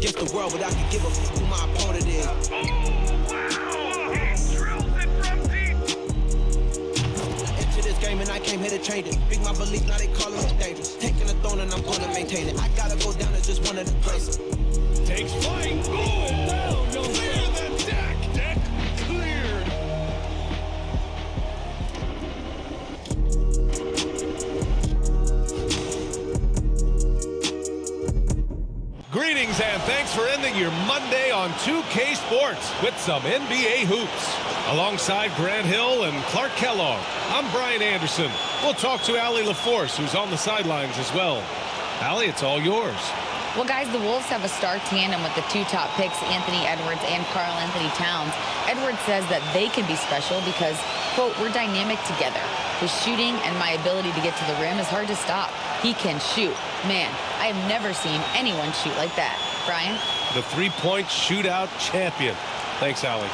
against the world, but I can give a fuck who my opponent is. And I came here to change it. Big my belief, now they calling me dangerous. Taking the throne and I'm gonna maintain it. I gotta go down as just one of the places. Takes flight, going down, clear the deck. Deck cleared. Greetings and thanks for ending your Monday on 2K Sports with some NBA hoops. Alongside Grant Hill and Clark Kellogg, I'm Brian Anderson. We'll talk to Allie LaForce, who's on the sidelines as well. Allie, it's all yours. Well, guys, the Wolves have a star tandem with the two top picks, Anthony Edwards and Karl Anthony Towns. Edwards says that they can be special because, quote, we're dynamic together. His shooting and my ability to get to the rim is hard to stop. He can shoot. Man, I have never seen anyone shoot like that. Brian? The three-point shootout champion. Thanks, Allie.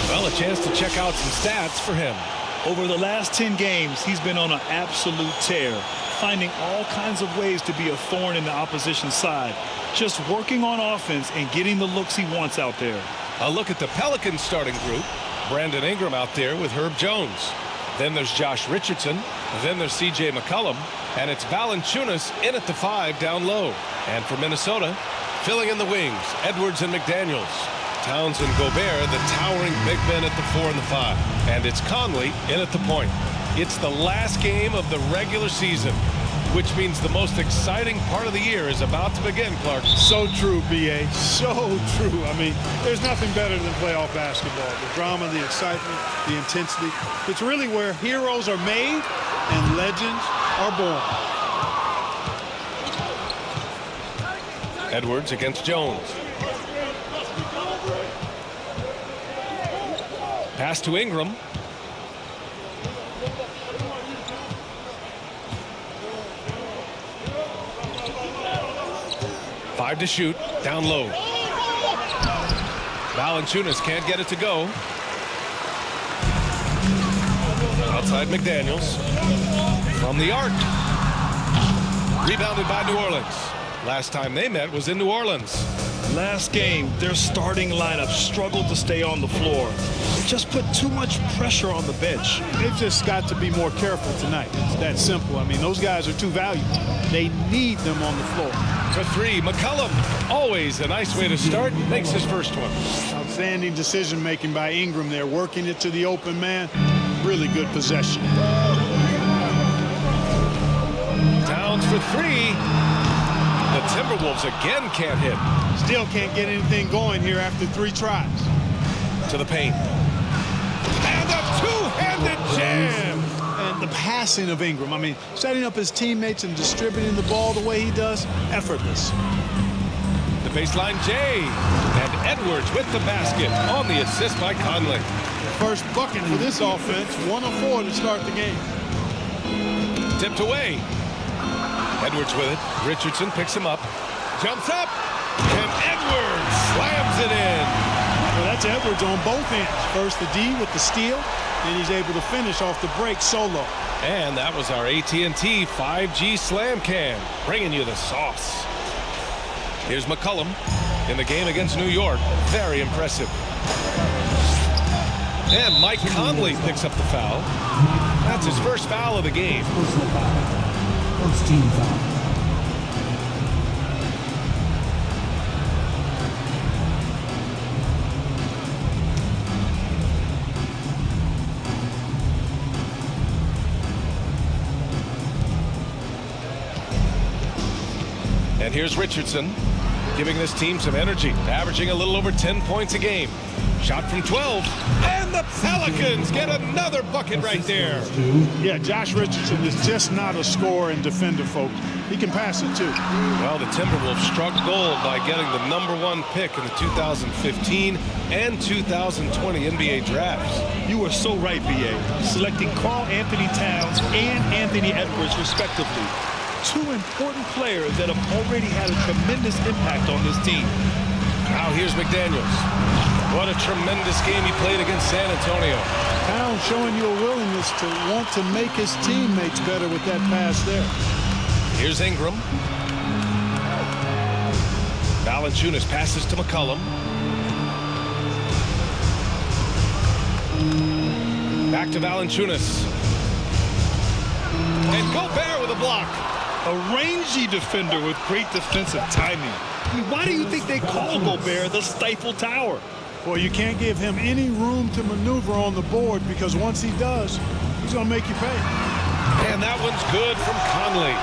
Well, a chance to check out some stats for him. Over the last 10 games, he's been on an absolute tear, finding all kinds of ways to be a thorn in the opposition's side, just working on offense and getting the looks he wants out there. A look at the Pelicans starting group. Brandon Ingram out there with Herb Jones. Then there's Josh Richardson. Then there's C.J. McCollum. And it's Valanciunas in at the 5 down low. And for Minnesota, filling in the wings, Edwards and McDaniels. Towns and Gobert, the towering big men at the 4 and the 5. And it's Conley in at the point. It's the last game of the regular season, which means the most exciting part of the year is about to begin, Clark. So true, B.A. So true. I mean, there's nothing better than playoff basketball. The drama, the excitement, the intensity. It's really where heroes are made and legends are born. Edwards against Jones. Pass to Ingram. Five to shoot, down low. Valanciunas can't get it to go. Outside McDaniels. From the arc. Rebounded by New Orleans. Last time they met was in New Orleans. Last game, their starting lineup struggled to stay on the floor. They just put too much pressure on the bench. They've just got to be more careful tonight. It's that simple. I mean, those guys are too valuable. They need them on the floor. For 3, McCollum. Always a nice way to start. Makes his first one. Outstanding decision-making by Ingram there, working it to the open man. Really good possession. Towns for 3. The Timberwolves again can't hit. Still can't get anything going here after 3 tries. To the paint. And a two-handed jam. And the passing of Ingram. I mean, setting up his teammates and distributing the ball the way he does, effortless. The baseline J. And Edwards with the basket on the assist by Conley. First bucket for this offense. 1 of 4 to start the game. Tipped away. Edwards with it. Richardson picks him up. Jumps up. And Edwards slams it in. Well, that's Edwards on both ends. First the D with the steal. Then he's able to finish off the break solo. And that was our AT&T 5G Slam Cam, bringing you the sauce. Here's McCollum in the game against New York. Very impressive. And Mike Conley picks up the foul. That's his first foul of the game. First team foul. And here's Richardson, giving this team some energy, averaging a little over 10 points a game. Shot from 12, and the Pelicans get another bucket right there. Yeah, Josh Richardson is just not a scorer and defender, folks. He can pass it, too. Well, the Timberwolves struck gold by getting the #1 pick in the 2015 and 2020 NBA drafts. You were so right, B.A. Selecting Karl Anthony Towns and Anthony Edwards, respectively. 2 important players that have already had a tremendous impact on this team. Now here's McDaniels. What a tremendous game he played against San Antonio. Towns showing you a willingness to want to make his teammates better with that pass there. Here's Ingram. Valanciunas passes to McCollum. Back to Valanciunas. And Gobert with a block. A rangy defender with great defensive timing. I mean, why do you think they call Gobert the Stifle Tower? Well, you can't give him any room to maneuver on the board because once he does, he's going to make you pay. And that one's good from Conley.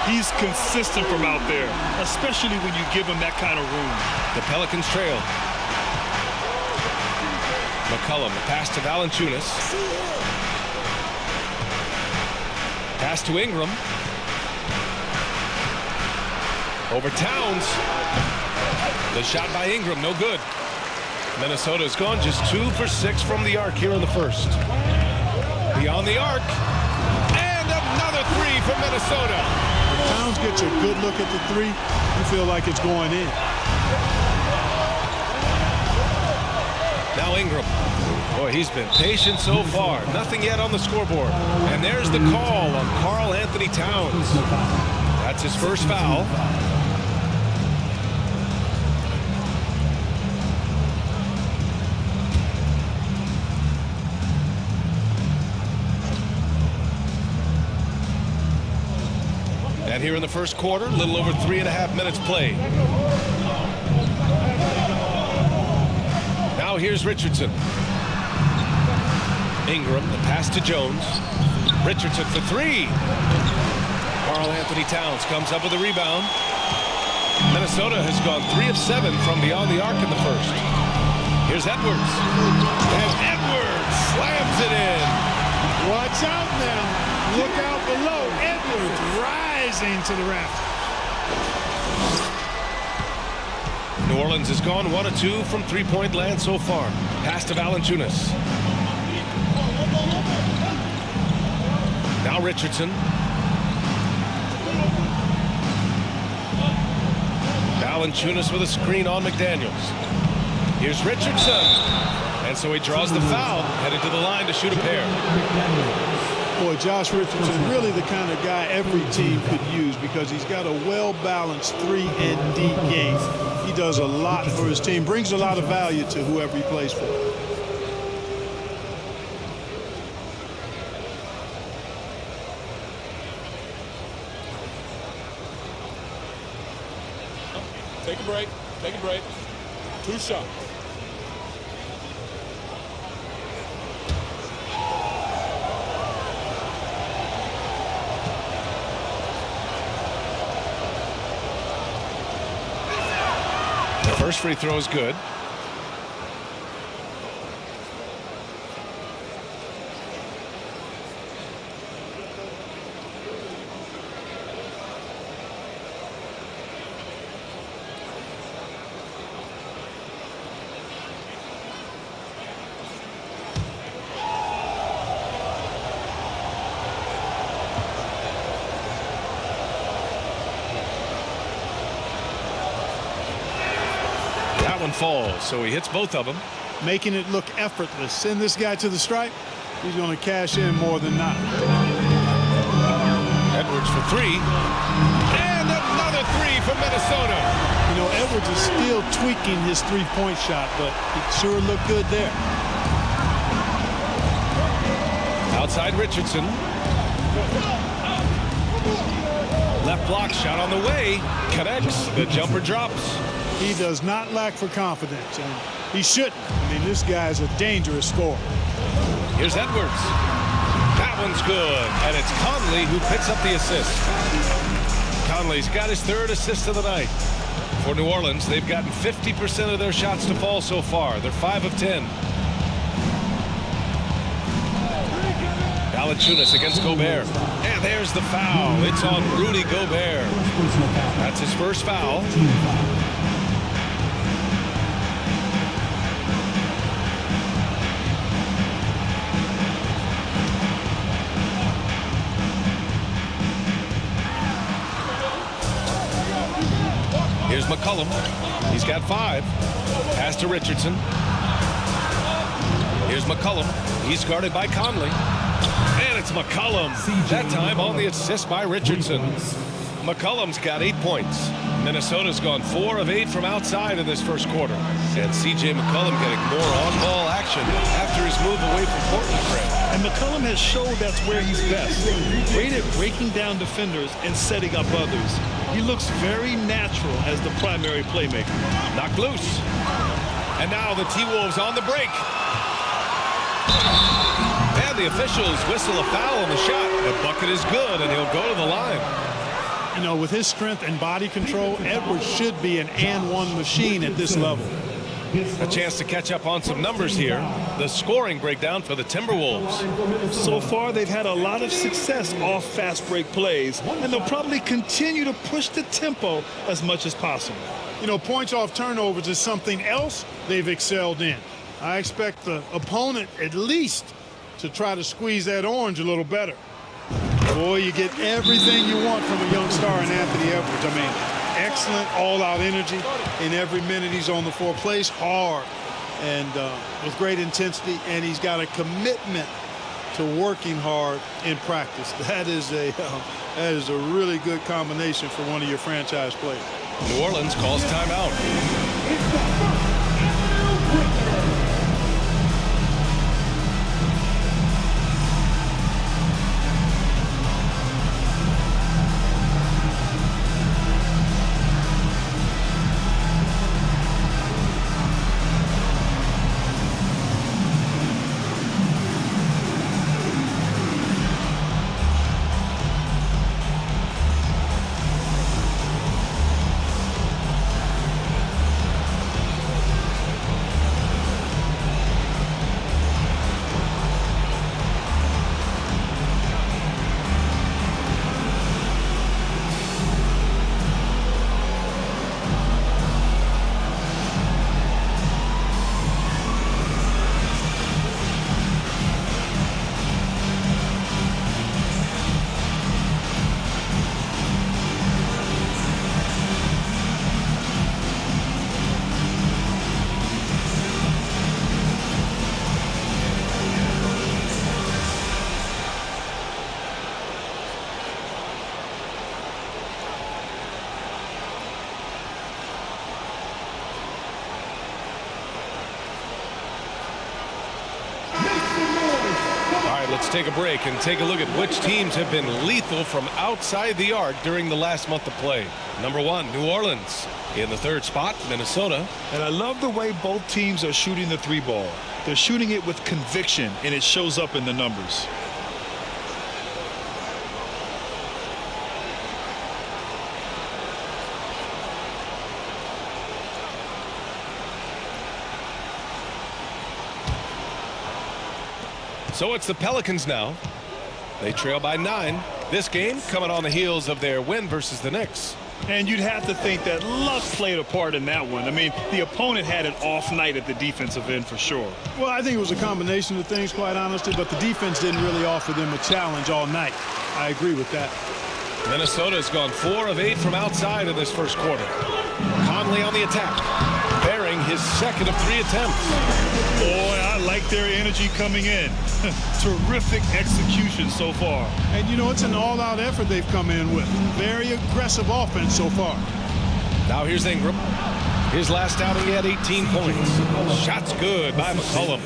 He's consistent from out there, especially when you give him that kind of room. The Pelicans trail. McCollum, the pass to Valanciunas. Pass to Ingram. Over Towns. The shot by Ingram, no good. Minnesota's gone just 2 for 6 from the arc here in the first. Beyond the arc. And another three from Minnesota. If Towns gets a good look at the three, you feel like it's going in. Now Ingram. Boy, he's been patient so far. Nothing yet on the scoreboard. And there's the call on Karl Anthony Towns. That's his first foul. And here in the first quarter, a little over 3.5 minutes played. Now here's Richardson. Ingram, the pass to Jones. Richardson for three. Karl Anthony Towns comes up with a rebound. Minnesota has gone 3 of 7 from beyond the arc in the first. Here's Edwards. And Edwards slams it in. Watch out now. Look out below. Edwards rising to the raft. New Orleans has gone 1 of 2 from three-point land so far. Pass to Valanciunas. Now Richardson. Valanciunas with a screen on McDaniels. Here's Richardson. And so he draws the foul, headed to the line to shoot a pair. Boy, Josh Richardson, really the kind of guy every team could use because he's got a well-balanced 3 and D game. He does a lot for his team, brings a lot of value to whoever he plays for. Take a break. Take a break. 2 shots. First free throw is good. Falls, so he hits both of them, making it look effortless. Send this guy to the stripe, he's going to cash in more than not. Edwards for three, and another three from Minnesota. You know, Edwards is still tweaking his three-point shot, but it sure looked good there. Outside Richardson. Left block shot on the way, connects, the jumper drops. He does not lack for confidence, and he shouldn't. I mean, this guy's a dangerous scorer. Here's Edwards. That one's good, and it's Conley who picks up the assist. Conley's got his 3rd assist of the night. For New Orleans, they've gotten 50% of their shots to fall so far. They're 5 of 10. Valanciunas against Gobert. And there's the foul. It's on Rudy Gobert. That's his first foul. Here's McCollum. He's got 5. Pass to Richardson. Here's McCollum. He's guarded by Conley. And it's McCollum. That time on the assist by Richardson. McCollum's got 8 points. Minnesota's gone 4 of 8 from outside in this first quarter. And C.J. McCollum getting more on-ball action after his move away from Portland, Fred. And McCollum has showed that's where he's best. Great at breaking down defenders and setting up others. He looks very natural as the primary playmaker. Knocked loose. And now the T-Wolves on the break. And the officials whistle a foul on the shot. The bucket is good, and he'll go to the line. You know, with his strength and body control, Edwards should be an and-one machine at this level. A chance to catch up on some numbers here. The scoring breakdown for the Timberwolves. So far, they've had a lot of success off fast break plays, and they'll probably continue to push the tempo as much as possible. You know, points off turnovers is something else they've excelled in. I expect the opponent at least to try to squeeze that orange a little better. Boy, you get everything you want from a young star in Anthony Edwards. I mean, excellent all-out energy in every minute he's on the floor. Plays hard and with great intensity, and he's got a commitment to working hard in practice. That is a really good combination for one of your franchise players. New Orleans calls timeout. Let's take a break and take a look at which teams have been lethal from outside the arc during the last month of play. Number 1, New Orleans. In the 3rd spot, Minnesota. And I love the way both teams are shooting the 3-ball. They're shooting it with conviction, and it shows up in the numbers. So it's the Pelicans now. They trail by 9. This game coming on the heels of their win versus the Knicks. And you'd have to think that luck played a part in that one. I mean, the opponent had an off night at the defensive end for sure. Well, I think it was a combination of things, quite honestly, but the defense didn't really offer them a challenge all night. I agree with that. Minnesota's gone 4 of 8 from outside in this first quarter. Conley on the attack, bearing his 2nd of 3 attempts. Boy, I like their energy coming in. Terrific execution so far. And, you know, it's an all-out effort they've come in with. Very aggressive offense so far. Now here's Ingram. His last outing, he had 18 points. Shots good by McCollum.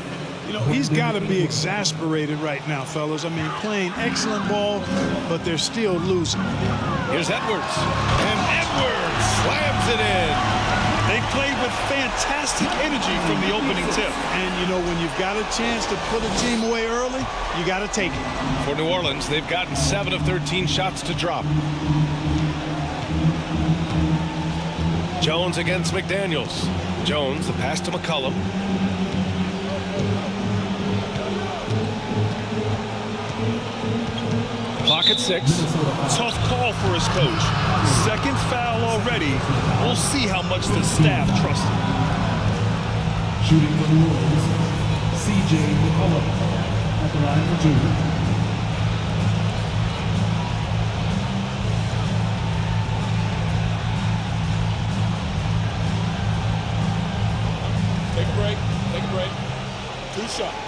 You know, he's got to be exasperated right now, fellas. I mean, playing excellent ball, but they're still losing. Here's Edwards. And Edwards slams it in. They played with fantastic energy from the opening tip. And, you know, when you've got a chance to put a team away early, you got to take it. For New Orleans, they've gotten 7 of 13 shots to drop. Jones against McDaniels. Jones, the pass to McCollum. Clock at 6. Tough call for his coach. 2nd foul already. We'll see how much the staff trusts him. Shooting for the Wolves, C.J. McCollum at the line for 2. Take a break. Take a break. 2 shots.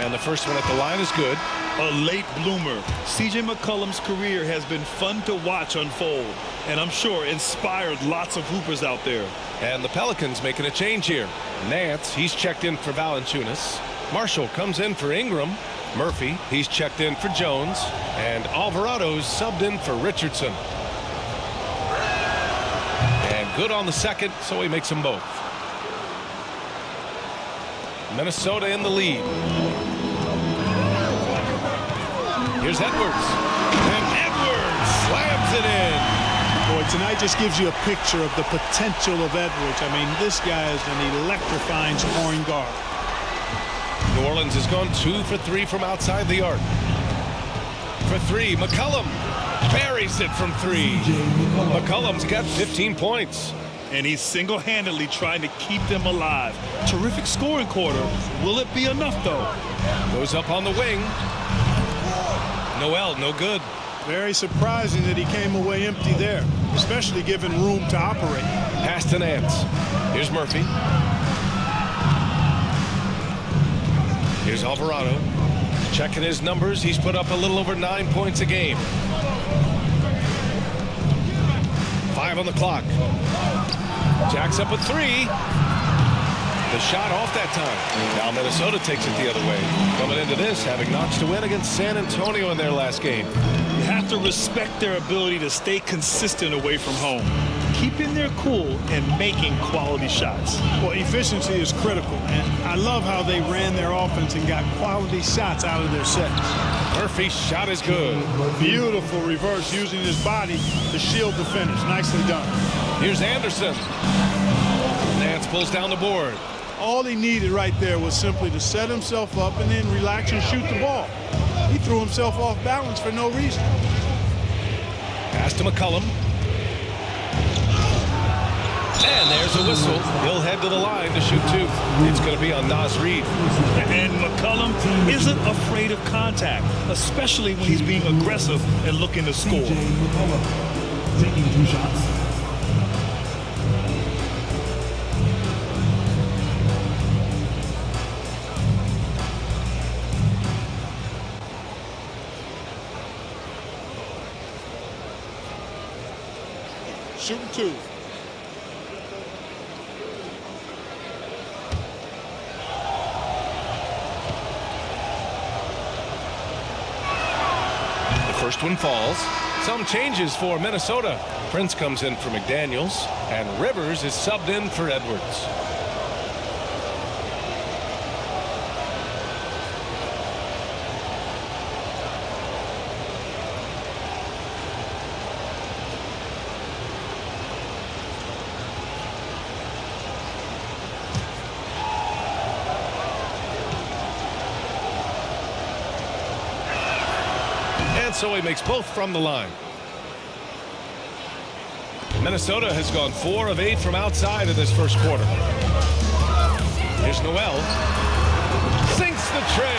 And the first one at the line is good. A late bloomer. C.J. McCollum's career has been fun to watch unfold, and I'm sure inspired lots of hoopers out there. And the Pelicans making a change here. Nance, he's checked in for Valanciunas. Marshall comes in for Ingram. Murphy, he's checked in for Jones. And Alvarado's subbed in for Richardson. And good on the second, so he makes them both. Minnesota in the lead. Here's Edwards. And Edwards slams it in. Boy, tonight just gives you a picture of the potential of Edwards. I mean, this guy is an electrifying scoring guard. New Orleans has gone 2 for 3 from outside the arc. For 3, McCollum buries it from 3. McCollum's got 15 points. And he's single-handedly trying to keep them alive. Terrific scoring quarter. Will it be enough, though? Goes up on the wing. Noel, no good. Very surprising that he came away empty there, especially given room to operate. Pass to Nance. Here's Murphy. Here's Alvarado. Checking his numbers. He's put up a little over 9 points a game. 5 on the clock. Jacks up with 3. The shot off that time. Now Minnesota takes it the other way. Coming into this, having notched a win against San Antonio in their last game. You have to respect their ability to stay consistent away from home, keeping their cool and making quality shots. Well, efficiency is critical, and I love how they ran their offense and got quality shots out of their sets. Murphy's shot is good. Beautiful reverse using his body to shield the finish. Nicely done. Here's Anderson. Nance pulls down the board. All he needed right there was simply to set himself up and then relax and shoot the ball. He threw himself off balance for no reason. Pass to McCollum. And there's a whistle. He'll head to the line to shoot 2. It's going to be on Naz Reid. And McCollum isn't afraid of contact, especially when he's being aggressive and looking to score. C.J. McCollum taking 2 shots. Shooting 2. First one falls. Some changes for Minnesota. Prince comes in for McDaniels, and Rivers is subbed in for Edwards. So he makes both from the line. Minnesota has gone 4 of 8 from outside in this first quarter. Here's Noel. Sinks the tray.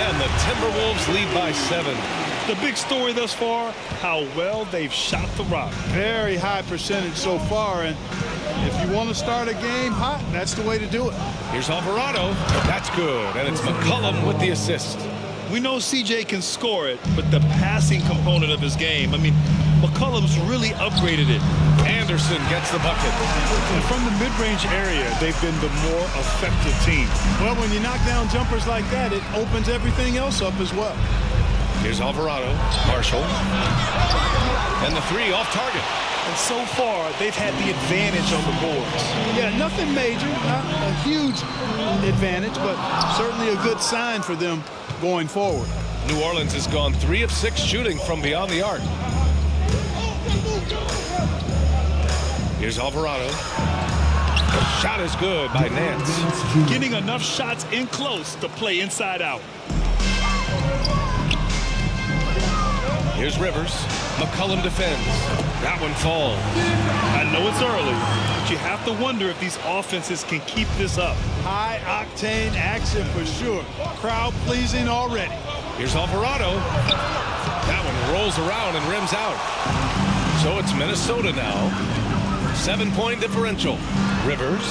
And the Timberwolves lead by 7. The big story thus far, how well they've shot the rock. Very high percentage so far, and if you want to start a game hot, that's the way to do it. Here's Alvarado. That's good, and it's McCollum with the assist. We know CJ can score it, but the passing component of his game, I mean, McCollum's really upgraded it. Anderson gets the bucket. And from the mid-range area, they've been the more effective team. Well, when you knock down jumpers like that, it opens everything else up as well. Here's Alvarado. Marshall. And the 3 off target. And so far, they've had the advantage on the boards. Yeah, nothing major, not a huge advantage, but certainly a good sign for them going forward. New Orleans has gone 3 of 6 shooting from beyond the arc. Here's Alvarado. The shot is good by Nance. Getting enough shots in close to play inside out. Here's Rivers. McCollum defends. That one falls. I know it's early, but you have to wonder if these offenses can keep this up. High-octane action for sure. Crowd-pleasing already. Here's Alvarado. That one rolls around and rims out. So it's Minnesota now. 7-point differential. Rivers.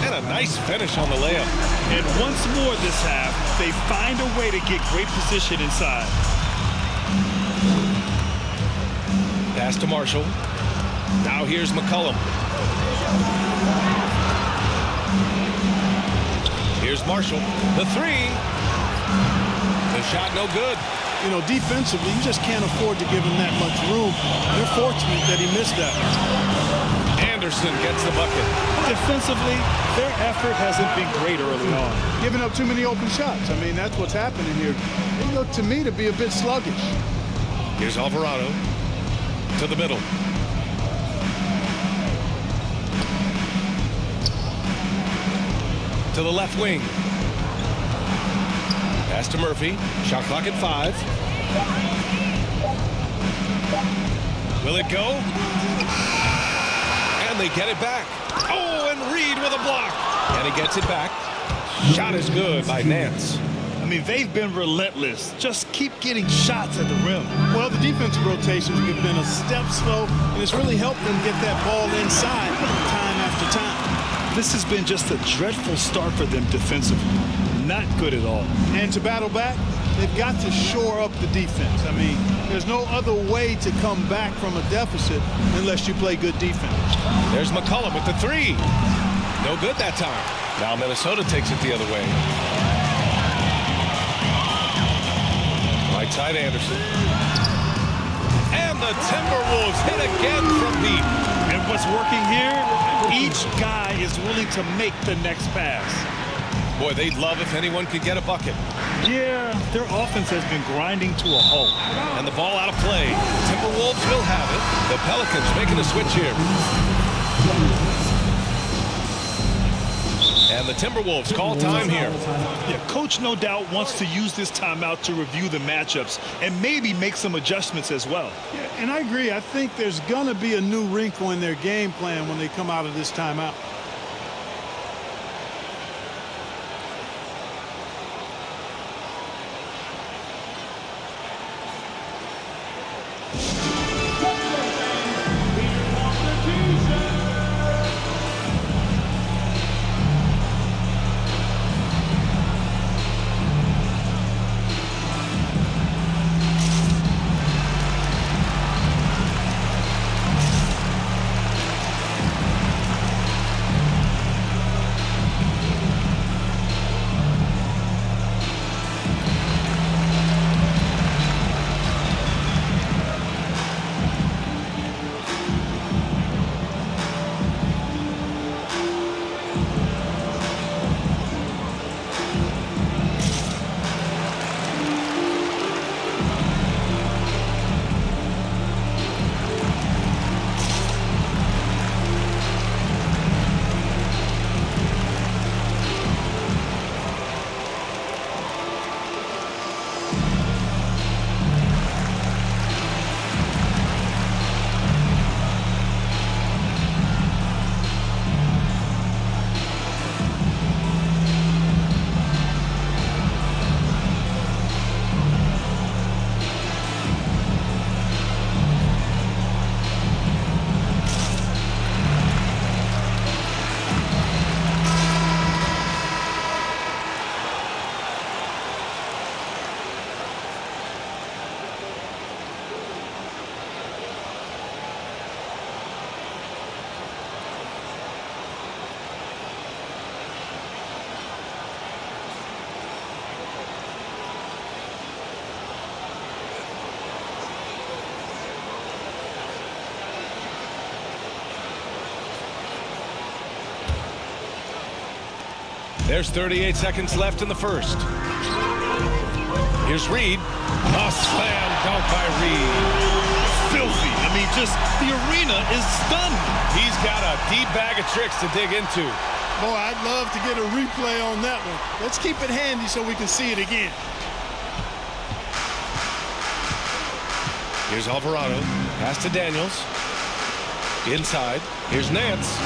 And a nice finish on the layup. And once more this half, They find a way to get great position inside. Pass to Marshall. Now here's McCollum. Here's Marshall. The three. The shot no good. You know, defensively, you just can't afford to give him that much room. They're fortunate that he missed that. Anderson gets the bucket. Defensively, their effort hasn't been great early on. Giving up too many open shots. I mean, that's what's happening here. They look to me to be a bit sluggish. Here's Alvarado to the middle. To the left wing. Pass to Murphy. Shot clock at 5. Will it go? And they get it back. Oh, and Reed with a block. And he gets it back. Shot is good by Nance. I mean, they've been relentless. Just keep getting shots at the rim. Well, the defensive rotations have been a step slow, and it's really helped them get that ball inside time after time. This has been just a dreadful start for them defensively. Not good at all. And to battle back, they've got to shore up the defense. I mean, there's no other way to come back from a deficit unless you play good defense. There's McCollum with the three. No good that time. Now Minnesota takes it the other way. Right side Anderson. And the Timberwolves hit again from deep. And what's working here, each guy is willing to make the next pass. Boy, they'd love if anyone could get a bucket. Yeah, their offense has been grinding to a halt. And the ball out of play. Timberwolves will have it. The Pelicans making a switch here. And the Timberwolves call time here. Yeah, coach no doubt wants to use this timeout to review the matchups and maybe make some adjustments as well. Yeah, and I agree. I think there's going to be a new wrinkle in their game plan when they come out of this timeout. There's 38 seconds left in the first. Here's Reed. A slam dunk by Reed. Filthy. I mean, just the arena is stunned. He's got a deep bag of tricks to dig into. Boy, I'd love to get a replay on that one. Let's keep it handy so we can see it again. Here's Alvarado. Pass to Daniels. Inside. Here's Nance.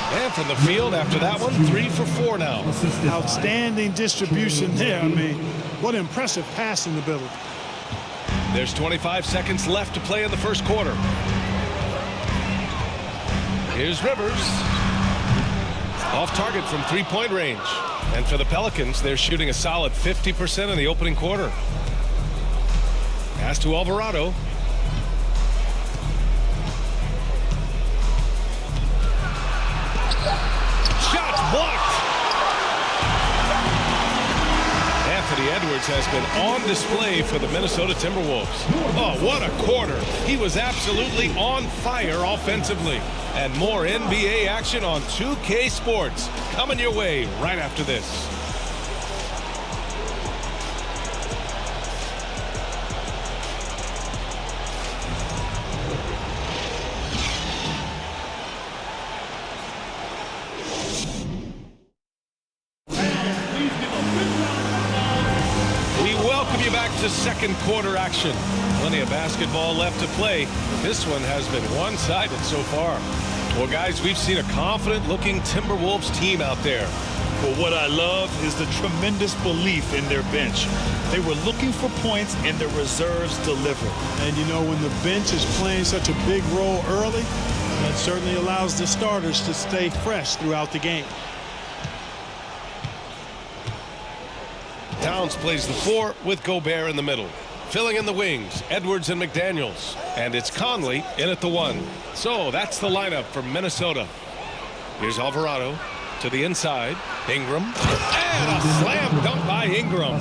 And from the field after that one, 3 for 4 now. Outstanding distribution there. I mean, what impressive passing ability. There's 25 seconds left to play in the first quarter. Here's Rivers. Off target from 3-point range. And for the Pelicans, they're shooting a solid 50% in the opening quarter. Pass to Alvarado. Shot blocked. Anthony Edwards has been on display for the Minnesota Timberwolves. Oh, what a quarter. He was absolutely on fire offensively. And more NBA action on 2K Sports coming your way right after this. To second quarter action. Plenty of basketball left to play. This one has been one-sided so far. Well, guys, we've seen a confident-looking Timberwolves team out there. Well, what I love is the tremendous belief in their bench. They were looking for points, and their reserves delivered. And, you know, when the bench is playing such a big role early, that certainly allows the starters to stay fresh throughout the game. Towns plays the 4 with Gobert in the middle. Filling in the wings, Edwards and McDaniels. And it's Conley in at the 1. So that's the lineup for Minnesota. Here's Alvarado to the inside. Ingram. And a slam dunk by Ingram.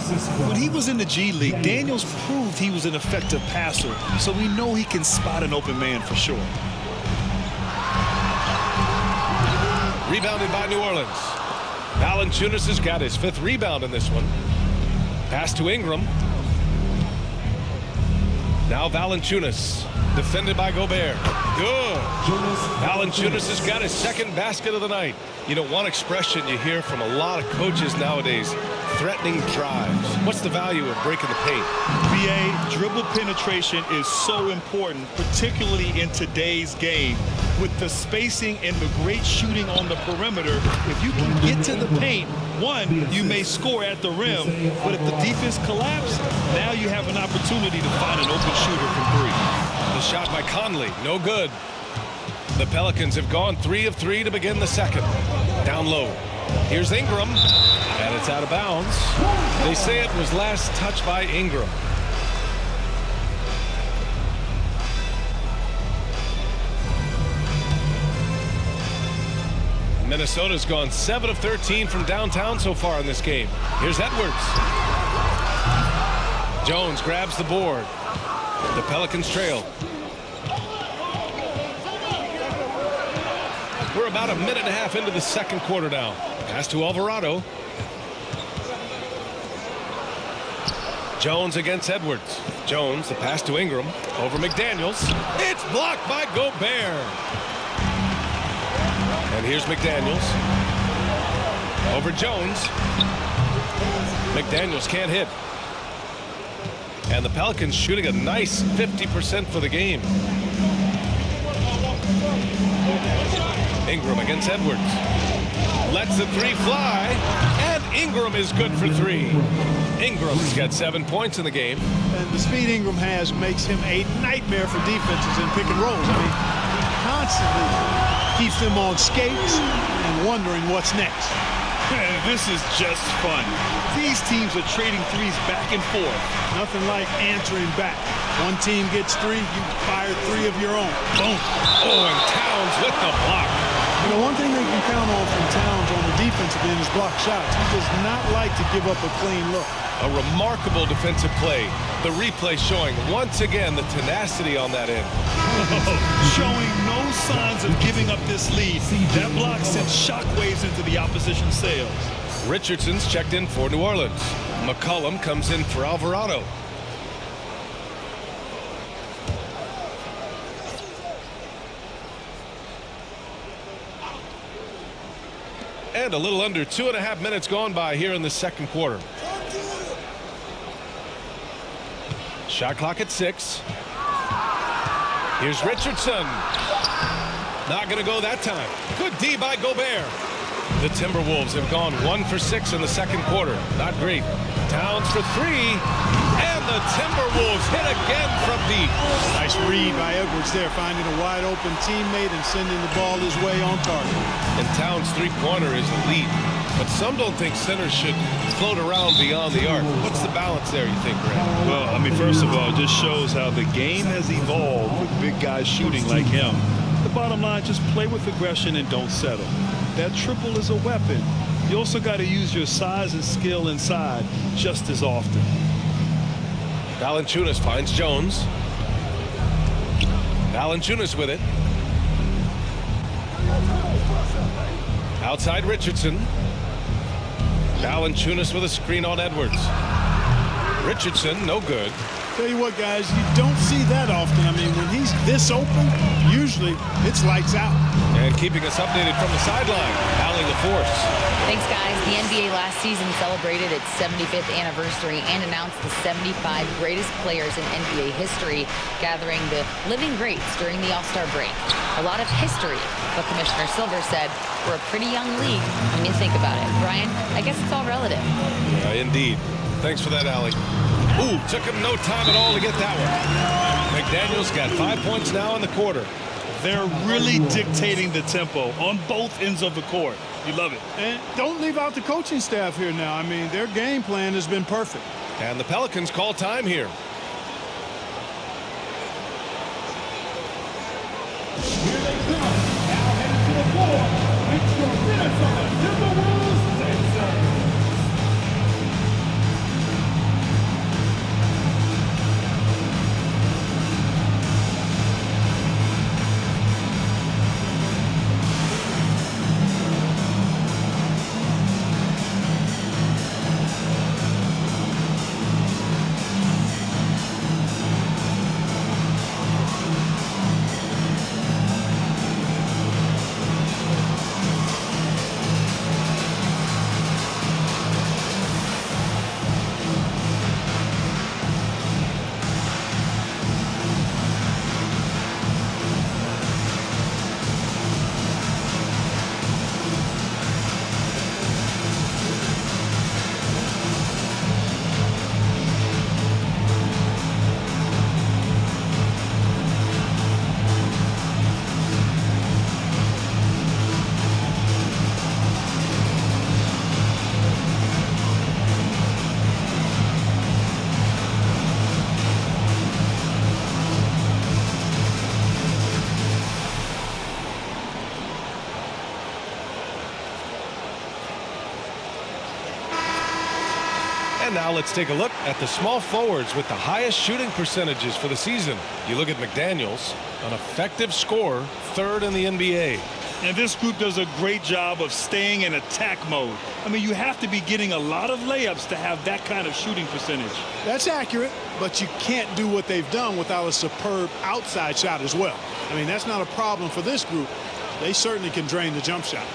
When he was in the G League, Daniels proved he was an effective passer. So we know he can spot an open man for sure. Rebounded by New Orleans. Valanciunas has got his 5th rebound in this one. Pass to Ingram. Now Valanciunas. Defended by Gobert. Good. Valanciunas has got his 2nd basket of the night. You know, one expression you hear from a lot of coaches nowadays, threatening drives. What's the value of breaking the paint? BA, dribble penetration is so important, particularly in today's game. With the spacing and the great shooting on the perimeter, if you can get to the paint, one, you may score at the rim, but if the defense collapses, now you have an opportunity to find an open shooter from 3. The shot by Conley, no good. The Pelicans have gone 3 of 3 to begin the second. Down low. Here's Ingram, and it's out of bounds. They say it was last touched by Ingram. Minnesota's gone 7 of 13 from downtown so far in this game. Here's Edwards. Jones grabs the board. The Pelicans trail. We're about a minute and a half into the second quarter now. Pass to Alvarado. Jones against Edwards. Jones, the pass to Ingram. Over McDaniels. It's blocked by Gobert. And here's McDaniels. Over Jones. McDaniels can't hit. And the Pelicans shooting a nice 50% for the game. Ingram against Edwards. Lets the 3 fly. And Ingram is good for 3. Ingram's got 7 points in the game. And the speed Ingram has makes him a nightmare for defenses in pick and rolls. I mean, he constantly keeps them on skates and wondering what's next. This is just fun. These teams are trading threes back and forth. Nothing like answering back. One team gets 3, you fire 3 of your own. Boom. Oh, and Towns with the block. You know, one thing they can count on from Towns on the defensive end is block shots. He does not like to give up a clean look. A remarkable defensive play. The replay showing once again the tenacity on that end. Showing no signs of giving up this lead. That block sent shockwaves into the opposition sails. Richardson's checked in for New Orleans. McCollum comes in for Alvarado. And a little under 2.5 minutes gone by here in the second quarter. Shot clock at 6. Here's Richardson. Not going to go that time. Good D by Gobert. The Timberwolves have gone 1 for 6 in the second quarter. Not great. Towns for 3. And And the Timberwolves hit again from deep. Nice read by Edwards there, finding a wide open teammate and sending the ball his way on target. And Towns' three-pointer is elite, but some don't think centers should float around beyond the arc. What's the balance there, you think, Brad? Well, I mean, first of all, it just shows how the game has evolved with big guys shooting like him. The bottom line, just play with aggression and don't settle. That triple is a weapon. You also got to use your size and skill inside just as often. Valanciunas finds Jones. Valanciunas with it. Outside Richardson. Valanciunas with a screen on Edwards. Richardson, no good. Tell you what, guys, you don't see that often. I mean, when he's this open, usually it's lights out. And keeping us updated from the sideline, Allie LaForce. Thanks, guys. The NBA last season celebrated its 75th anniversary and announced the 75 greatest players in NBA history, gathering the living greats during the All-Star break. A lot of history, but Commissioner Silver said we're a pretty young league when you think about it. Brian, I guess it's all relative. Indeed. Thanks for that, Allie. Ooh, took him no time at all to get that one. McDaniels got 5 points now in the quarter. They're really dictating the tempo on both ends of the court. You love it. And don't leave out the coaching staff here now. I mean, their game plan has been perfect. And the Pelicans call time here. Here they come. Now heading to the floor. It's your Minnesota Timberwolves Sixers. And now let's take a look at the small forwards with the highest shooting percentages for the season. You look at McDaniels, an effective scorer, third in the NBA. And this group does a great job of staying in attack mode. I mean, you have to be getting a lot of layups to have that kind of shooting percentage. That's accurate, but you can't do what they've done without a superb outside shot as well. I mean, that's not a problem for this group. They certainly can drain the jump shot.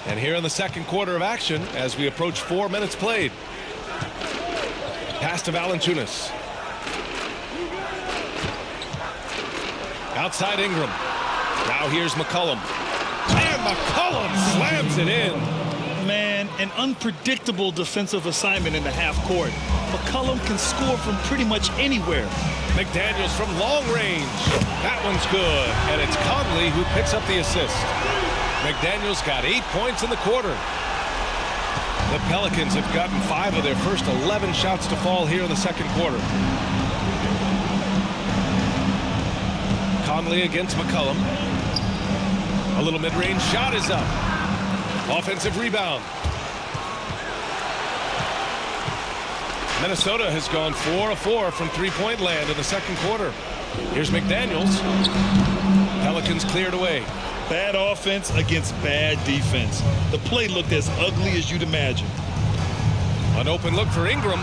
And here in the second quarter of action as we approach 4 minutes played. Pass to Valanciunas. Outside Ingram. Now here's McCollum. And McCollum slams it in. Man, an unpredictable defensive assignment in the half court. McCollum can score from pretty much anywhere. McDaniels from long range. That one's good. And it's Conley who picks up the assist. McDaniels got 8 points in the quarter. The Pelicans have gotten 5 of their first 11 shots to fall here in the second quarter. Conley against McCollum. A little mid-range shot is up. Offensive rebound. Minnesota has gone 4 of 4 from three-point land in the second quarter. Here's McDaniels. Pelicans cleared away. Bad offense against bad defense. The play looked as ugly as you'd imagine. An open look for Ingram,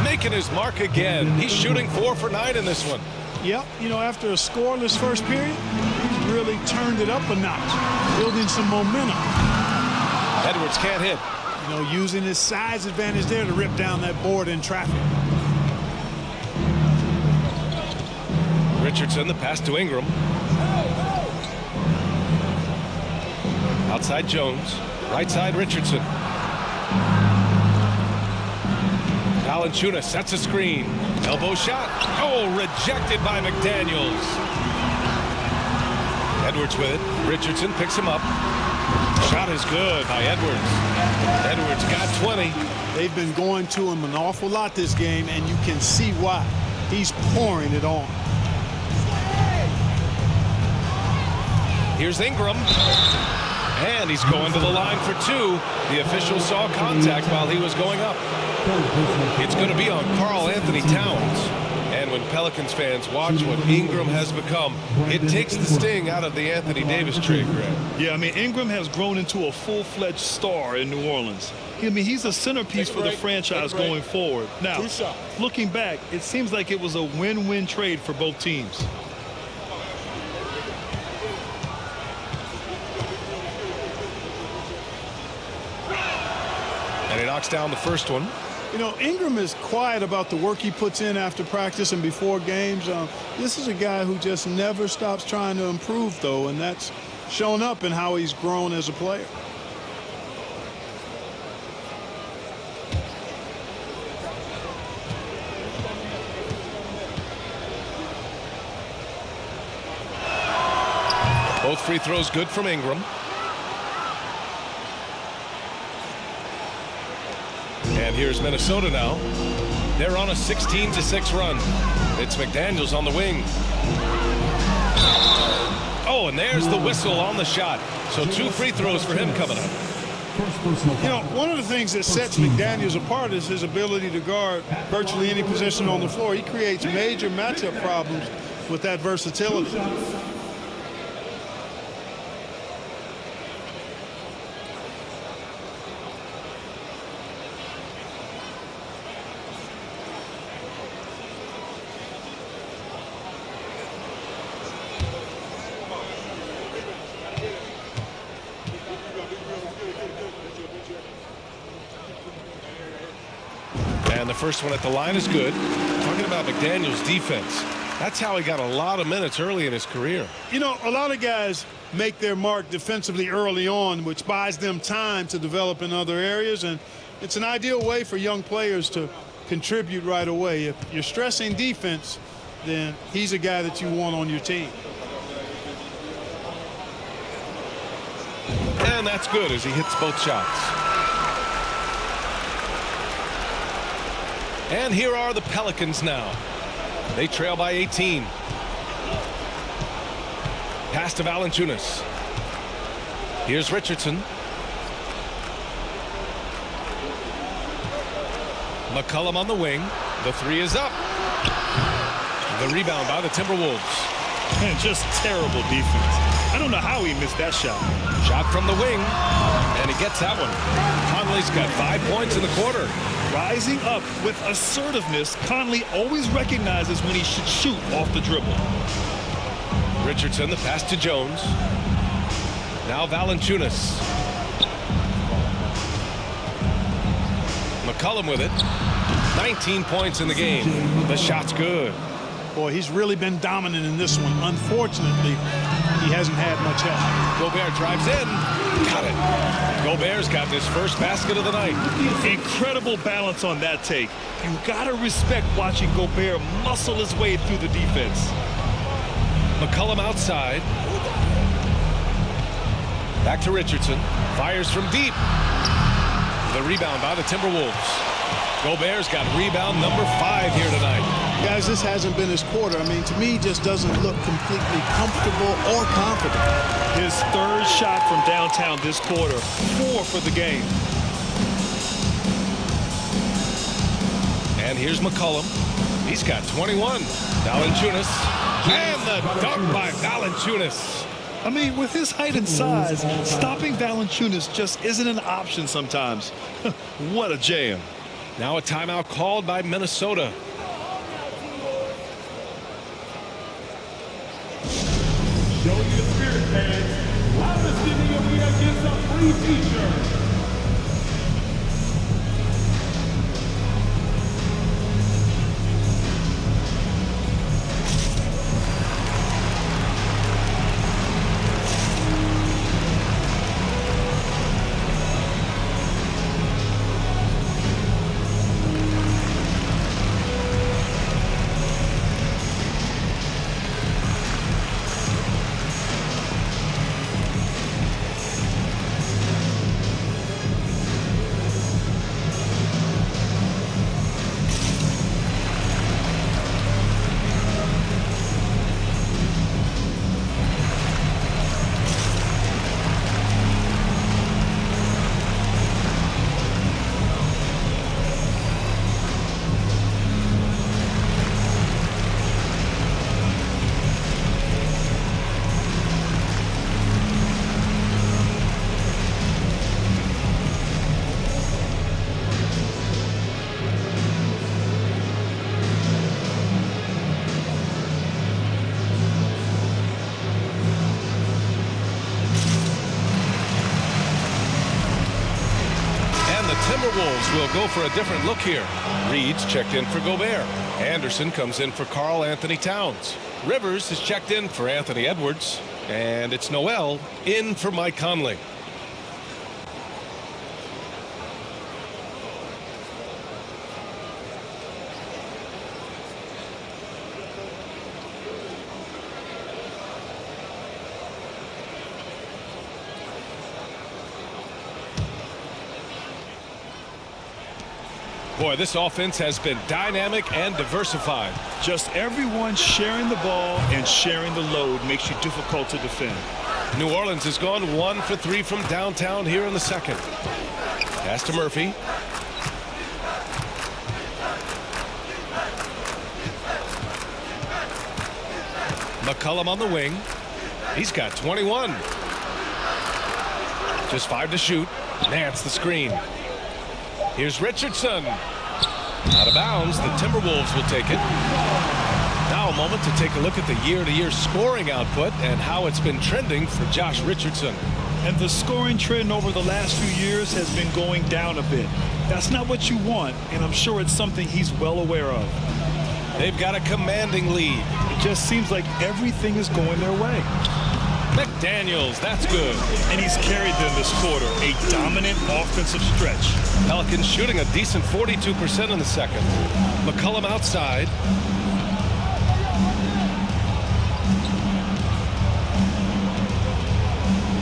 making his mark again. He's shooting 4 for 9 in this one. Yep, you know, after a scoreless first period, he's really turned it up a notch, building some momentum. Edwards can't hit. You know, using his size advantage there to rip down that board in traffic. Richardson, the pass to Ingram. Outside Jones. Right side, Richardson. Valanciunas sets a screen. Elbow shot. Oh, rejected by McDaniels. Edwards with it. Richardson picks him up. Shot is good by Edwards. Edwards got 20. They've been going to him an awful lot this game, and you can see why. He's pouring it on. Here's Ingram. And he's going to the line for two. The official saw contact while he was going up. It's going to be on Karl Anthony Towns. And when Pelicans fans watch what Ingram has become, it takes the sting out of the Anthony Davis trade, Greg. Yeah, I mean, Ingram has grown into a full-fledged star in New Orleans. I mean, he's a centerpiece for the franchise going forward. Now, looking back, it seems like it was a win-win trade for both teams. And he knocks down the first one. You know, Ingram is quiet about the work he puts in after practice and before games. This is a guy who just never stops trying to improve, though, and that's shown up in how he's grown as a player. Both free throws good from Ingram. And here's Minnesota now. They're on a 16-6 run. It's McDaniels on the wing. Oh, and there's the whistle on the shot. So 2 free throws for him coming up. You know, one of the things that sets McDaniels apart is his ability to guard virtually any position on the floor. He creates major matchup problems with that versatility. And the first one at the line is good. Talking about McDaniels' defense. That's how he got a lot of minutes early in his career. You know, a lot of guys make their mark defensively early on, which buys them time to develop in other areas. And it's an ideal way for young players to contribute right away. If you're stressing defense, then he's a guy that you want on your team. And that's good as he hits both shots. And here are the Pelicans now. They trail by 18. Pass to Valanciunas. Here's Richardson. McCollum on the wing. The three is up. The rebound by the Timberwolves. And just terrible defense. I don't know how he missed that shot. Shot from the wing. And he gets that one. Conley's got 5 points in the quarter. Rising up with assertiveness, Conley always recognizes when he should shoot off the dribble. Richardson, the pass to Jones. Now Valanciunas. McCollum with it. 19 points in the game. The shot's good. Boy, he's really been dominant in this one. Unfortunately, he hasn't had much help. Gobert drives in. Got it. Gobert's got his first basket of the night. Incredible balance on that take. You gotta respect watching Gobert muscle his way through the defense. McCollum outside. Back to Richardson. Fires from deep. The rebound by the Timberwolves. Gobert's got rebound number 5 here tonight. Guys, this hasn't been his quarter. I mean, to me, he just doesn't look completely comfortable or confident. His third shot from downtown this quarter. 4 for the game. And here's McCollum. He's got 21. Valanciunas. And the dunk by Valanciunas. I mean, with his height and size, stopping Valanciunas just isn't an option sometimes. What a jam. Now a timeout called by Minnesota. Show you the spirit, fans. Loudest giving away against a free t-shirt. will go for a different look here. Reed's checked in for Gobert. Anderson comes in for Karl Anthony Towns. Rivers is checked in for Anthony Edwards. And it's Noel in for Mike Conley. Boy, this offense has been dynamic and diversified. Just everyone sharing the ball and sharing the load makes you difficult to defend. New Orleans has gone 1 for 3 from downtown here in the second. Pass to Murphy. McCollum on the wing. He's got 21. Just 5 to shoot. Nance the screen. Here's Richardson. Out of bounds. The Timberwolves will take it. Now a moment to take a look at the year-to-year scoring output and how it's been trending for Josh Richardson. And the scoring trend over the last few years has been going down a bit. That's not what you want, and I'm sure it's something he's well aware of. They've got a commanding lead. It just seems like everything is going their way. McDaniels, that's good. And he's carried them this quarter, a dominant offensive stretch. Pelicans shooting a decent 42% in the second. McCollum outside.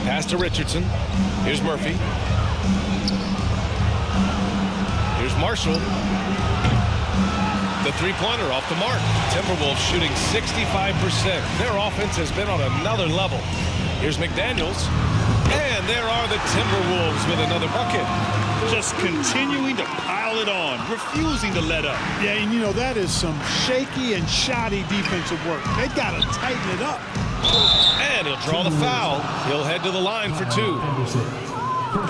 Pass to Richardson. Here's Murphy. Here's Marshall. The three-pointer off the mark. Timberwolves shooting 65%. Their offense has been on another level. Here's McDaniels. And there are the Timberwolves with another bucket. Just continuing to pile it on, refusing to let up. Yeah, and you know, that is some shaky and shoddy defensive work. They got to tighten it up. And he'll draw the foul. He'll head to the line for 2.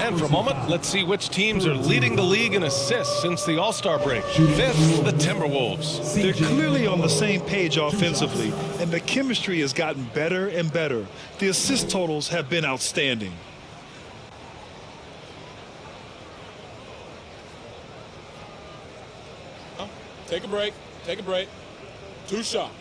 And for a moment, let's see which teams are leading the league in assists since the All-Star break. 5th, the Timberwolves. They're clearly on the same page offensively, and the chemistry has gotten better and better. The assist totals have been outstanding. Take a break. Take a break. 2 shots.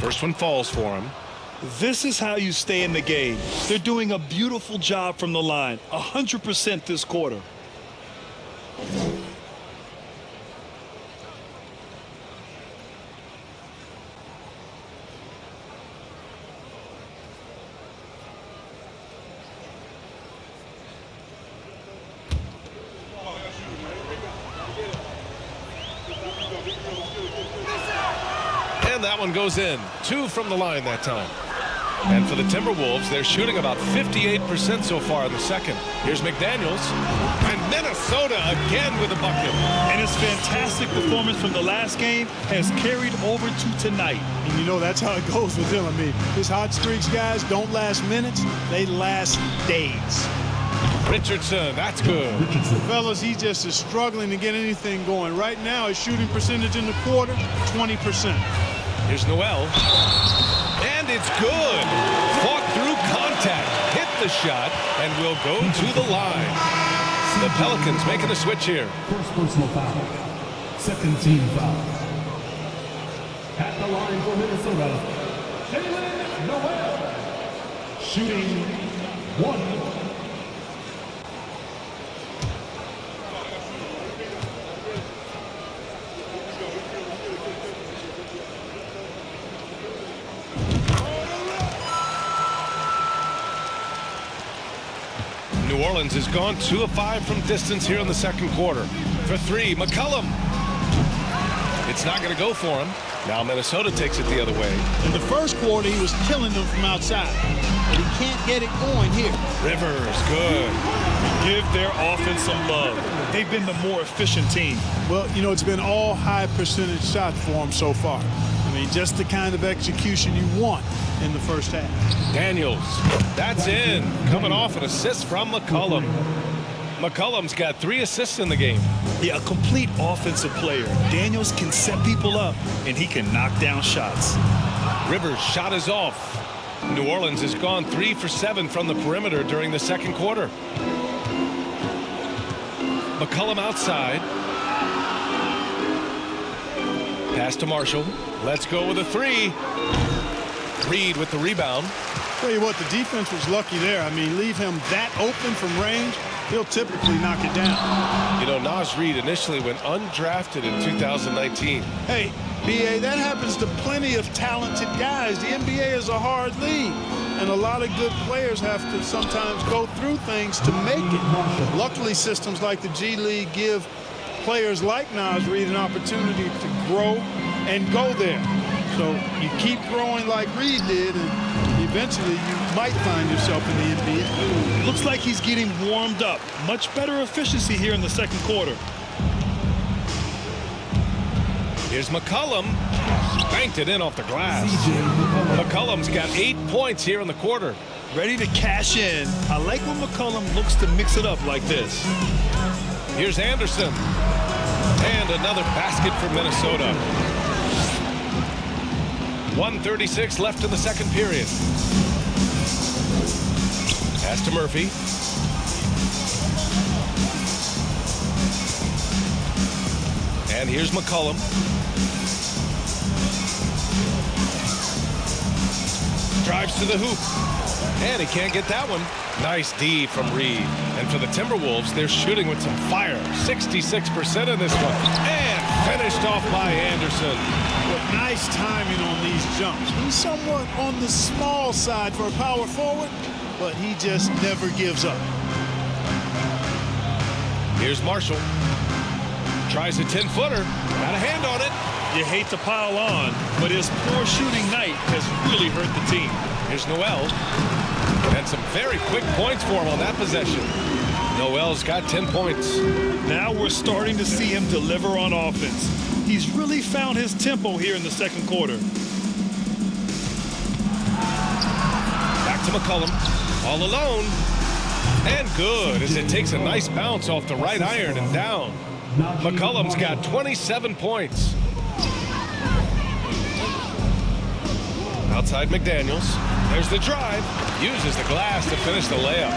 First one falls for him. This is how you stay in the game. They're doing a beautiful job from the line, 100% this quarter. That one goes in. 2 from the line that time. And for the Timberwolves, they're shooting about 58% so far in the second. Here's McDaniels. And Minnesota again with a bucket. And his fantastic performance from the last game has carried over to tonight. And you know, that's how it goes with him. I mean, his hot streaks, guys, don't last minutes. They last days. Richardson, that's good. Fellas, he just is struggling to get anything going. Right now, his shooting percentage in the quarter, 20%. Here's Noel. And it's good. Fought through contact. Hit the shot and will go to the line. The Pelicans making a switch here. First personal foul. Second team foul. At the line for Minnesota, Jalen Noel. Shooting 1. New Orleans has gone 2 of 5 from distance here in the second quarter. For 3, McCollum. It's not going to go for him. Now Minnesota takes it the other way. In the first quarter, he was killing them from outside. But he can't get it going here. Rivers, good. Give their offense some love. They've been the more efficient team. Well, you know, it's been all high percentage shots for him so far. I mean, just the kind of execution you want in the first half. Daniels, that's in. Coming off an assist from McCollum. McCollum's got 3 assists in the game. Yeah, a complete offensive player. Daniels can set people up, and he can knock down shots. Rivers' shot is off. New Orleans has gone 3 for 7 from the perimeter during the second quarter. McCollum outside. Pass to Marshall. Let's go with a 3. Reed with the rebound. Tell you what, the defense was lucky there. I mean, leave him that open from range, he'll typically knock it down. You know, Naz Reid initially went undrafted in 2019. Hey, B.A., that happens to plenty of talented guys. The NBA is a hard league, and a lot of good players have to sometimes go through things to make it. Luckily, systems like the G League give players like Naz Reid an opportunity to grow and go there. So you keep growing like Reid did, and eventually you might find yourself in the NBA. Looks like he's getting warmed up. Much better efficiency here in the second quarter. Here's McCollum. Banked it in off the glass. McCollum's got 8 points here in the quarter. Ready to cash in. I like when McCollum looks to mix it up like this. Here's Anderson. And another basket for Minnesota. 1:36 left in the second period. Pass to Murphy. And here's McCollum. Drives to the hoop. And he can't get that one. Nice D from Reed. And for the Timberwolves, they're shooting with some fire. 66% in this one. And finished off by Anderson. But nice timing on these jumps. He's somewhat on the small side for a power forward, but he just never gives up. Here's Marshall. Tries a 10-footer. Got a hand on it. You hate to pile on, but his poor shooting night has really hurt the team. Here's Noel. And some very quick points for him on that possession. Noel's got 10 points. Now we're starting to see him deliver on offense. He's really found his tempo here in the second quarter. Back to McCollum. All alone. And good as it takes a nice bounce off the right iron and down. McCollum's got 27 points. Outside McDaniels. There's the drive. Uses the glass to finish the layup.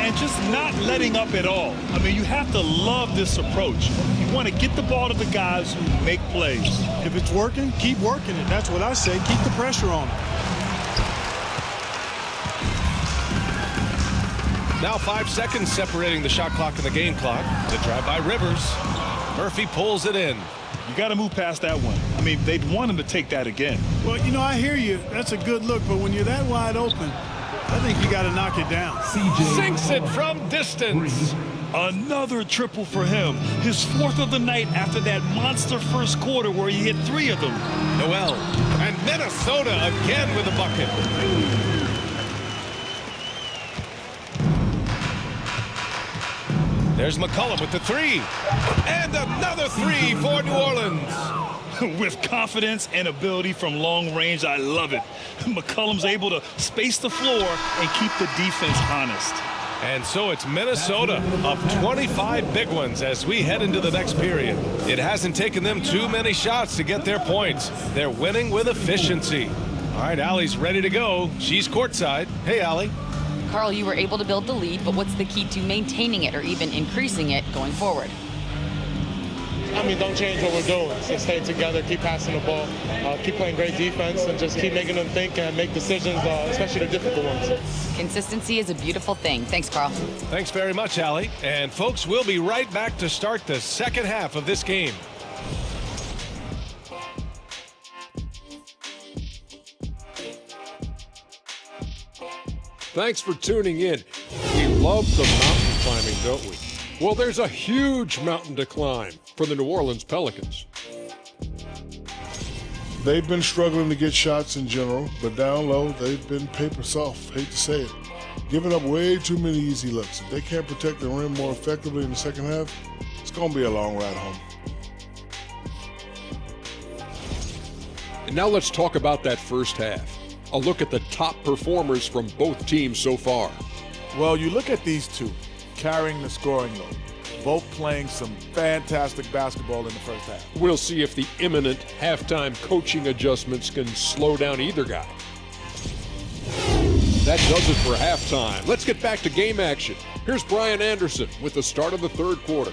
And just not letting up at all. I mean, you have to love this approach. You want to get the ball to the guys who make plays. If it's working, keep working it. That's what I say. Keep the pressure on it. Now 5 seconds separating the shot clock and the game clock. The drive by Rivers. Murphy pulls it in. You got to move past that one. I mean, they'd want him to take that again. Well, you know, I hear you. That's a good look, but when you're that wide open, I think you got to knock it down. Sinks it from distance. Another triple for him. His 4th of the night after that monster first quarter where he hit 3 of them. Noel. And Minnesota again with a bucket. There's McCollum with the 3. And another 3 for New Orleans. With confidence and ability from long range, I love it. McCollum's able to space the floor and keep the defense honest. And so it's Minnesota up 25 big ones as we head into the next period. It hasn't taken them too many shots to get their points. They're winning with efficiency. All right, Allie's ready to go. She's courtside. Hey, Allie. Carl, you were able to build the lead, but what's the key to maintaining it or even increasing it going forward? I mean, don't change what we're doing. So stay together, keep passing the ball, keep playing great defense, and just keep making them think and make decisions, especially the difficult ones. Consistency is a beautiful thing. Thanks, Carl. Thanks very much, Allie. And folks, we'll be right back to start the second half of this game. Thanks for tuning in. We love the mountain climbing, don't we? Well, there's a huge mountain to climb for the New Orleans Pelicans. They've been struggling to get shots in general, but down low, they've been paper soft. Hate to say it. Giving up way too many easy looks. If they can't protect the rim more effectively in the second half, it's going to be a long ride home. And now let's talk about that first half. A look at the top performers from both teams so far. Well, you look at these two. carrying the scoring load. Both playing some fantastic basketball in the first half. We'll see if the imminent halftime coaching adjustments can slow down either guy. That does it for halftime. Let's get back to game action. Here's Brian Anderson with the start of the third quarter.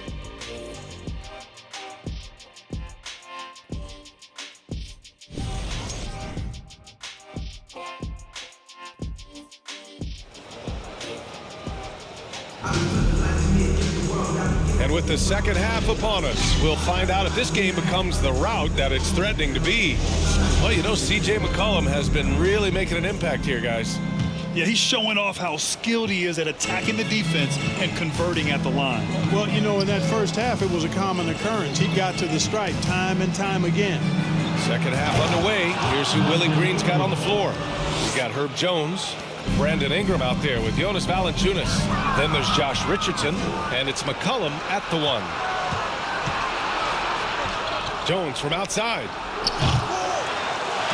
And with the second half upon us, we'll find out if this game becomes the rout that it's threatening to be. Well, you know, C.J. McCollum has been really making an impact here, guys. Yeah, he's showing off how skilled he is at attacking the defense and converting at the line. Well, you know, in that first half, it was a common occurrence. He got to the stripe time and time again. Second half underway. Here's who Willie Green's got on the floor. You got Herb Jones, Brandon Ingram out there with Jonas Valanciunas. Then there's Josh Richardson, and it's McCollum at the one. Jones from outside.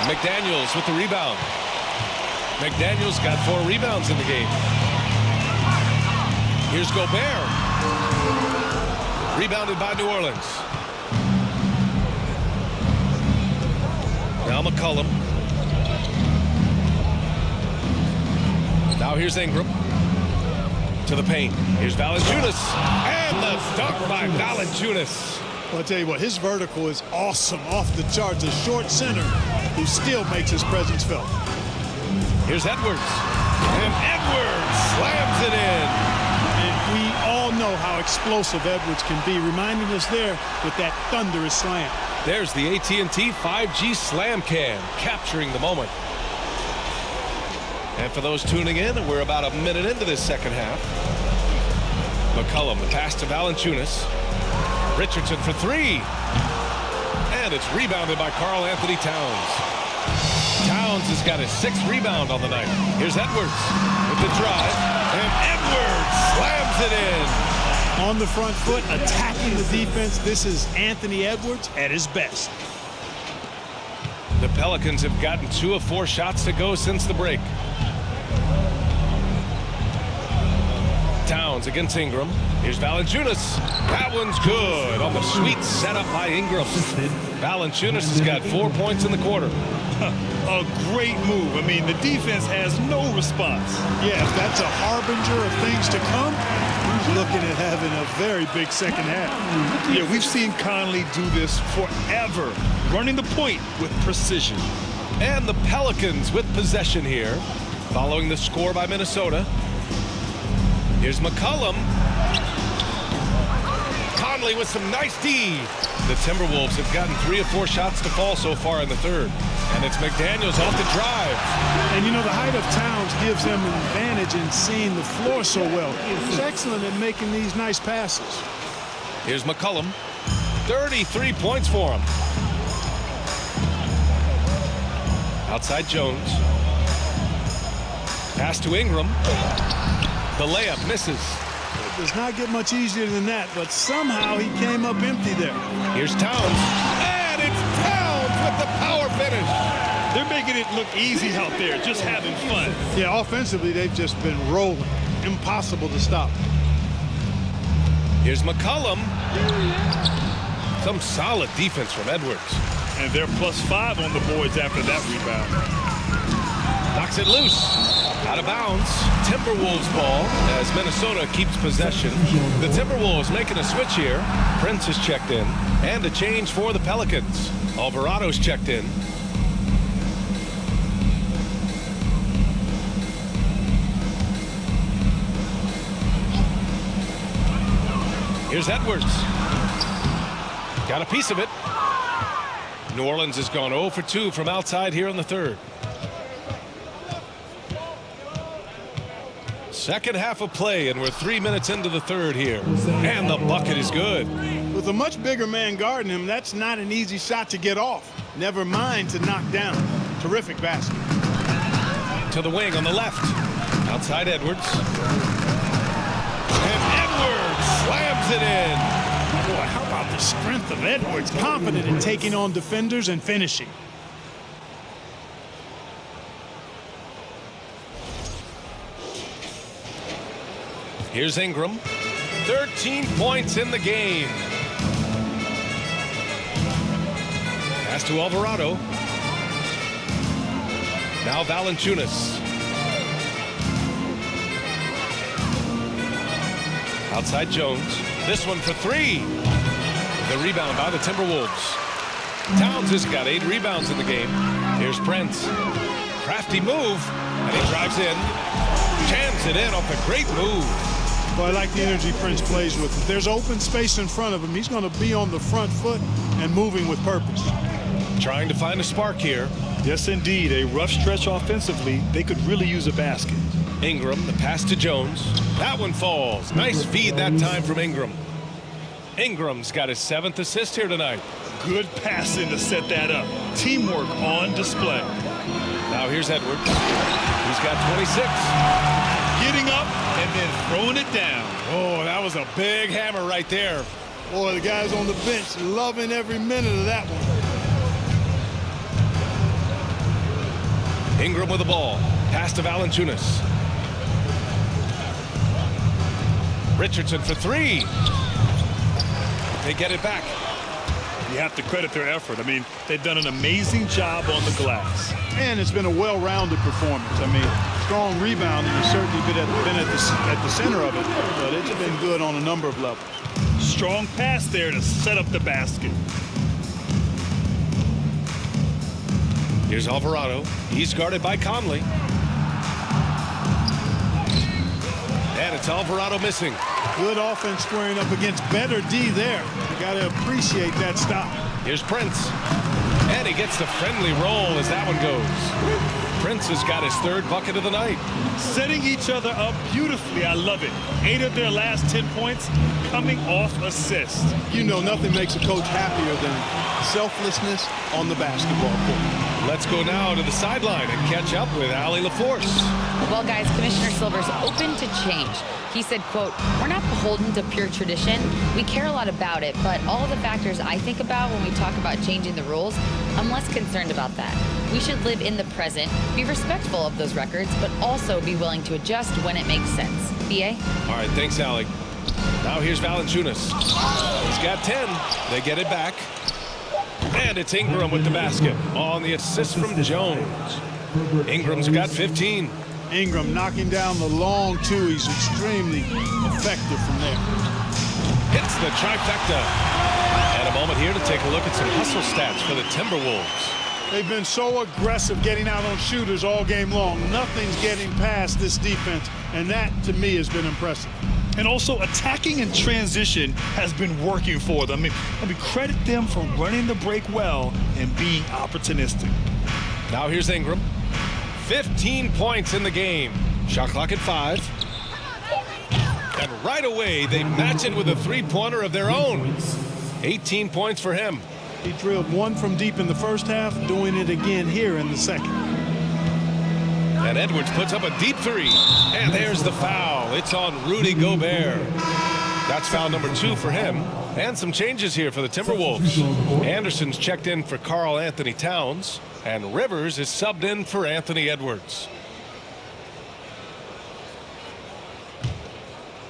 McDaniels with the rebound. McDaniels got 4 rebounds in the game. Here's Gobert. Rebounded by New Orleans. Now McCollum. Now here's Ingram. To the paint. Here's Valanciunas. And the dunk by Valanciunas. Well, I'll tell you what, his vertical is awesome, off the charts. A short center who still makes his presence felt. Here's Edwards. And Edwards slams it in. And we all know how explosive Edwards can be, reminding us there with that thunderous slam. There's the AT&T 5G Slam Cam, capturing the moment. And for those tuning in, we're about a minute into this second half. McCollum, the pass to Valanciunas. Richardson for 3. And it's rebounded by Karl Anthony Towns. Towns has got his 6th rebound on the night. Here's Edwards with the drive. And Edwards slams it in. On the front foot, attacking the defense. This is Anthony Edwards at his best. The Pelicans have gotten 2 of 4 shots to go since the break. Towns against Ingram. Here's Valanciunas. That one's good on the sweet setup by Ingram. Valanciunas has got 4 points in the quarter. A great move. I mean, the defense has no response. Yeah, if that's a harbinger of things to come, he's looking at having a very big second half. Yeah, we've seen Conley do this forever, running the point with precision. And the Pelicans with possession here, following the score by Minnesota. Here's McCollum. Conley with some nice D. The Timberwolves have gotten 3 of 4 shots to fall so far in the third. And it's McDaniels off the drive. And you know, the height of Towns gives him an advantage in seeing the floor so well. He's excellent at making these nice passes. Here's McCollum. 33 points for him. Outside Jones. Pass to Ingram. The layup misses. It does not get much easier than that, but somehow he came up empty there. Here's Towns. And it's Towns with the power finish. They're making it look easy out there, just having fun. Yeah, offensively, they've just been rolling. Impossible to stop. Here's McCollum. Some solid defense from Edwards. And they're +5 on the boards after that rebound. Knocks it loose. Out of bounds. Timberwolves ball as Minnesota keeps possession. The Timberwolves making a switch here. Prince is checked in. And a change for the Pelicans. Alvarado's checked in. Here's Edwards. Got a piece of it. New Orleans has gone 0 for 2 from outside here in the third. Second half of play, and we're 3 minutes into the third here. And the bucket is good. With a much bigger man guarding him, that's not an easy shot to get off. Never mind to knock down. Terrific basket. To the wing on the left. Outside Edwards. And Edwards slams it in. Boy, how about the strength of Edwards? Confident in taking on defenders and finishing. Here's Ingram. 13 points in the game. Pass to Alvarado. Now Valanciunas. Outside Jones. This one for three. The rebound by the Timberwolves. Towns has got 8 rebounds in the game. Here's Prince. Crafty move. And he drives in. Jams it in off a great move. Well, I like the energy Prince plays with. If there's open space in front of him, he's going to be on the front foot and moving with purpose. Trying to find a spark here. Yes, indeed. A rough stretch offensively. They could really use a basket. Ingram, the pass to Jones. That one falls. Nice feed that time from Ingram. Ingram's got his 7th assist here tonight. Good passing to set that up. Teamwork on display. Now here's Edwards. He's got 26. Getting up and then throwing it down. Oh, that was a big hammer right there. Boy, the guys on the bench loving every minute of that one. Ingram with the ball. Pass to Valanciunas. Richardson for 3. They get it back. You have to credit their effort. I mean, they've done an amazing job on the glass. And it's been a well-rounded performance. I mean, strong rebounding has certainly been at the center of it, but it's been good on a number of levels. Strong pass there to set up the basket. Here's Alvarado. He's guarded by Conley. And it's Alvarado missing. Good offense squaring up against better D there. You got to appreciate that stop. Here's Prince. And he gets the friendly roll as that one goes. Prince has got his 3rd bucket of the night. Setting each other up beautifully. I love it. 8 of their last 10 points coming off assists. You know, nothing makes a coach happier than selflessness on the basketball court. Let's go now to the sideline and catch up with Allie LaForce. Well, guys, Commissioner Silver's open to change. He said, quote, "We're not beholden to pure tradition. We care a lot about it, but all the factors I think about when we talk about changing the rules, I'm less concerned about that. We should live in the present, be respectful of those records, but also be willing to adjust when it makes sense." BA? All right, thanks, Allie. Now here's Valanciunas. He's got 10. They get it back. And it's Ingram with the basket on the assist from Jones. Ingram's got 15. Ingram knocking down the long 2. He's extremely effective from there. Hits the trifecta. And a moment here to take a look at some hustle stats for the Timberwolves. They've been so aggressive getting out on shooters all game long. Nothing's getting past this defense, and that, to me, has been impressive. And also attacking in transition has been working for them. I mean, credit them for running the break well and being opportunistic. Now here's Ingram. 15 points in the game. Shot clock at 5. And right away, they match it with a 3-pointer of their own. 18 points for him. He drilled 1 from deep in the first half, doing it again here in the second. And Edwards puts up a deep 3. And there's the foul. It's on Rudy Gobert. That's foul number 2 for him. And some changes here for the Timberwolves. Anderson's checked in for Karl Anthony Towns. And Rivers is subbed in for Anthony Edwards.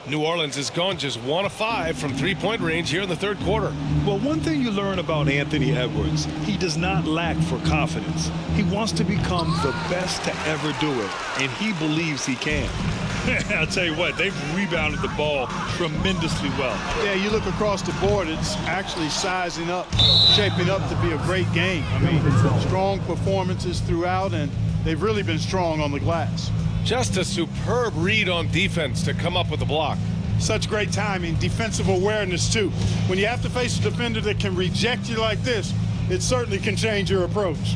New Orleans has gone just 1 of 5 from 3-point range here in the 3rd quarter. Well, one thing you learn about Anthony Edwards, he does not lack for confidence. He wants to become the best to ever do it, and he believes he can. I'll tell you what, they've rebounded the ball tremendously well. Yeah, you look across the board, it's actually sizing up, shaping up to be a great game. I mean, strong performances throughout, and they've really been strong on the glass. Just a superb read on defense to come up with the block. Such great timing, defensive awareness, too. When you have to face a defender that can reject you like this, it certainly can change your approach.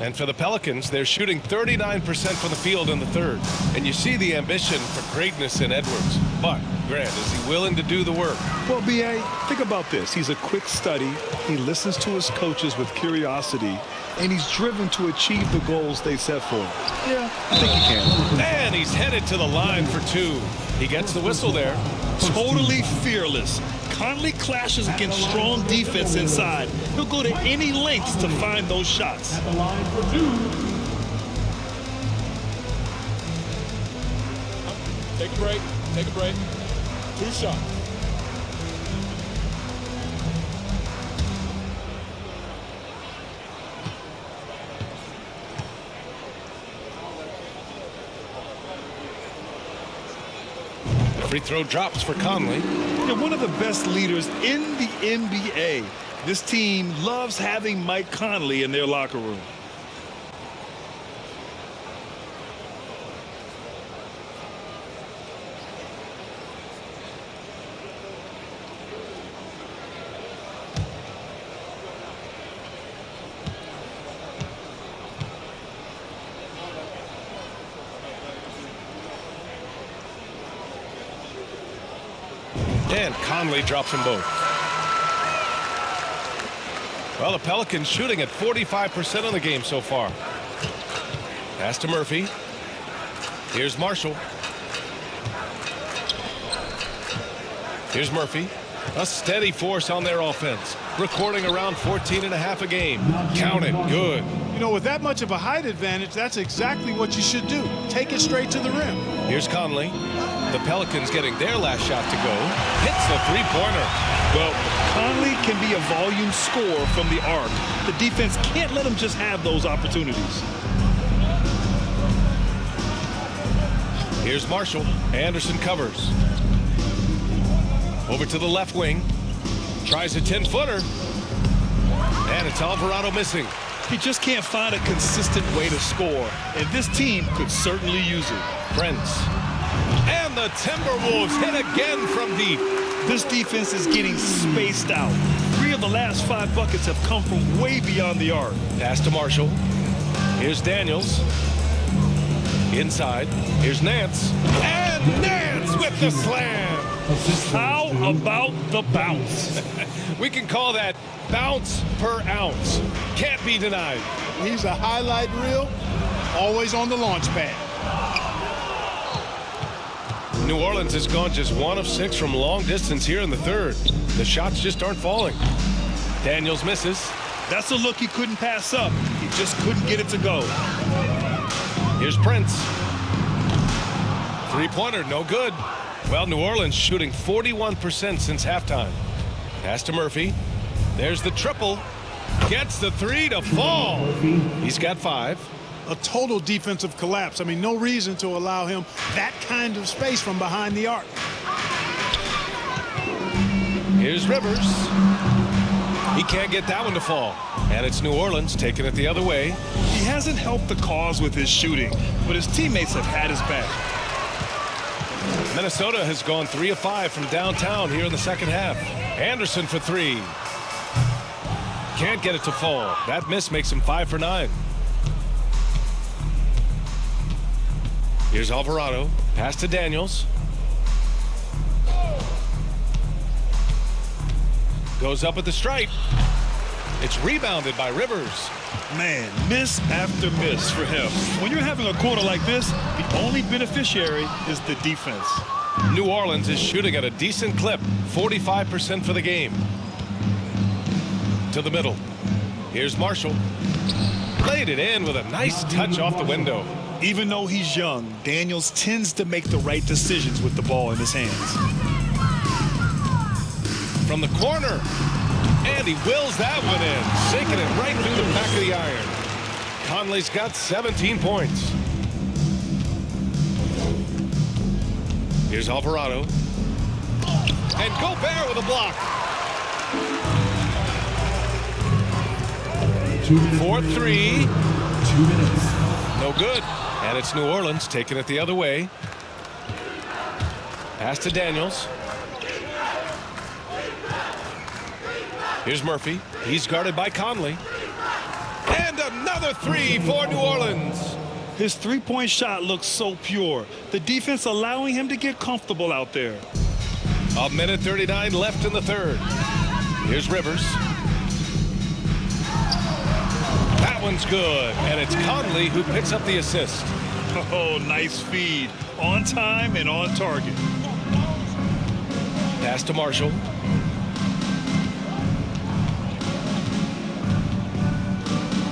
And for the Pelicans, they're shooting 39% from the field in the 3rd. And you see the ambition for greatness in Edwards. But, Grant, is he willing to do the work? Well, B.A., think about this. He's a quick study. He listens to his coaches with curiosity. And he's driven to achieve the goals they set for him. Yeah, I think he can. And he's headed to the line for 2. He gets the whistle there. Totally fearless. Conley clashes against strong defense inside. He'll go to any lengths to find those shots. At the line for 2, Take a break. Take a break. 2 shots. Free throw drops for Conley. They're one of the best leaders in the NBA. This team loves having Mike Conley in their locker room. And Conley drops them both. Well, the Pelicans shooting at 45% of the game so far. Pass to Murphy. Here's Marshall. Here's Murphy. A steady force on their offense. Recording around 14.5 a game. Count it. Good. You know, with that much of a height advantage, that's exactly what you should do. Take it straight to the rim. Here's Conley. The Pelicans getting their last shot to go. Hits the three-pointer. Well, Conley can be a volume scorer from the arc. The defense can't let him just have those opportunities. Here's Marshall. Anderson covers. Over to the left wing. Tries a 10-footer. And it's Alvarado missing. He just can't find a consistent way to score, and this team could certainly use it. Prince. And the Timberwolves hit again from deep. This defense is getting spaced out. 3 of the last 5 buckets have come from way beyond the arc. Pass to Marshall. Here's Daniels. Inside. Here's Nance. And Nance with the slam. How about the bounce? We can call that bounce per ounce. Can't be denied. He's a highlight reel, always on the launch pad. New Orleans has gone just 1 of 6 from long distance here in the third. The shots just aren't falling. Daniels misses. That's a look he couldn't pass up. He just couldn't get it to go. Here's Prince. Three-pointer, no good. Well, New Orleans shooting 41% since halftime. Pass to Murphy. There's the triple. Gets the 3 to fall. He's got 5. A total defensive collapse. I mean, no reason to allow him that kind of space from behind the arc. Here's Rivers. He can't get that one to fall. And it's New Orleans taking it the other way. He hasn't helped the cause with his shooting, but his teammates have had his back. Minnesota has gone 3 of 5 from downtown here in the second half. Anderson for 3. Can't get it to fall. That miss makes him 5 for 9. Here's Alvarado. Pass to Daniels. Goes up at the stripe. It's rebounded by Rivers. Man, miss after miss for him. When you're having a quarter like this, the only beneficiary is the defense. New Orleans is shooting at a decent clip, 45% for the game. To the middle. Here's Marshall. Laid it in with a nice touch off the window. Even though he's young, Daniels tends to make the right decisions with the ball in his hands. From the corner. And he wills that one in, sinking it right through the back of the iron. Conley's got 17 points. Here's Alvarado. And Gobert with a block. 4-3. 2 minutes. No good. And it's New Orleans taking it the other way. Pass to Daniels. Here's Murphy. He's guarded by Conley. And another 3 for New Orleans. His three-point shot looks so pure. The defense allowing him to get comfortable out there. 1:39 left in the third. Here's Rivers. That one's good. And it's Conley who picks up the assist. Oh, nice feed. On time and on target. Pass to Marshall.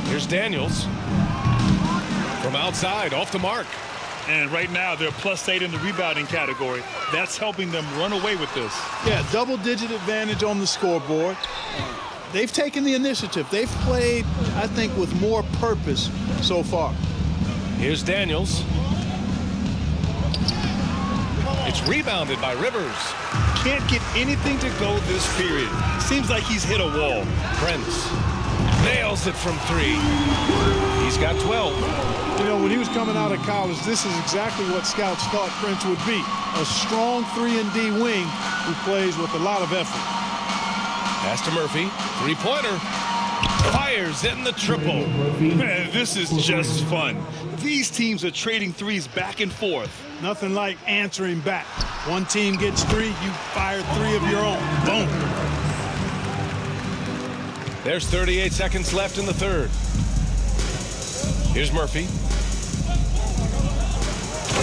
Here's Daniels. From outside, off the mark. And right now, they're +8 in the rebounding category. That's helping them run away with this. Yeah, double-digit advantage on the scoreboard. They've taken the initiative. They've played, I think, with more purpose so far. Here's Daniels. It's rebounded by Rivers. Can't get anything to go this period. Seems like he's hit a wall. Prince nails it from 3. He's got 12. You know, when he was coming out of college, this is exactly what scouts thought Prince would be. A strong 3-and-D wing who plays with a lot of effort. Pass to Murphy. 3-pointer. Fires in the triple. Man, this is just fun. These teams are trading threes back and forth. Nothing like answering back. One team gets 3, you fire 3 of your own. Boom. There's 38 seconds left in the third. Here's Murphy.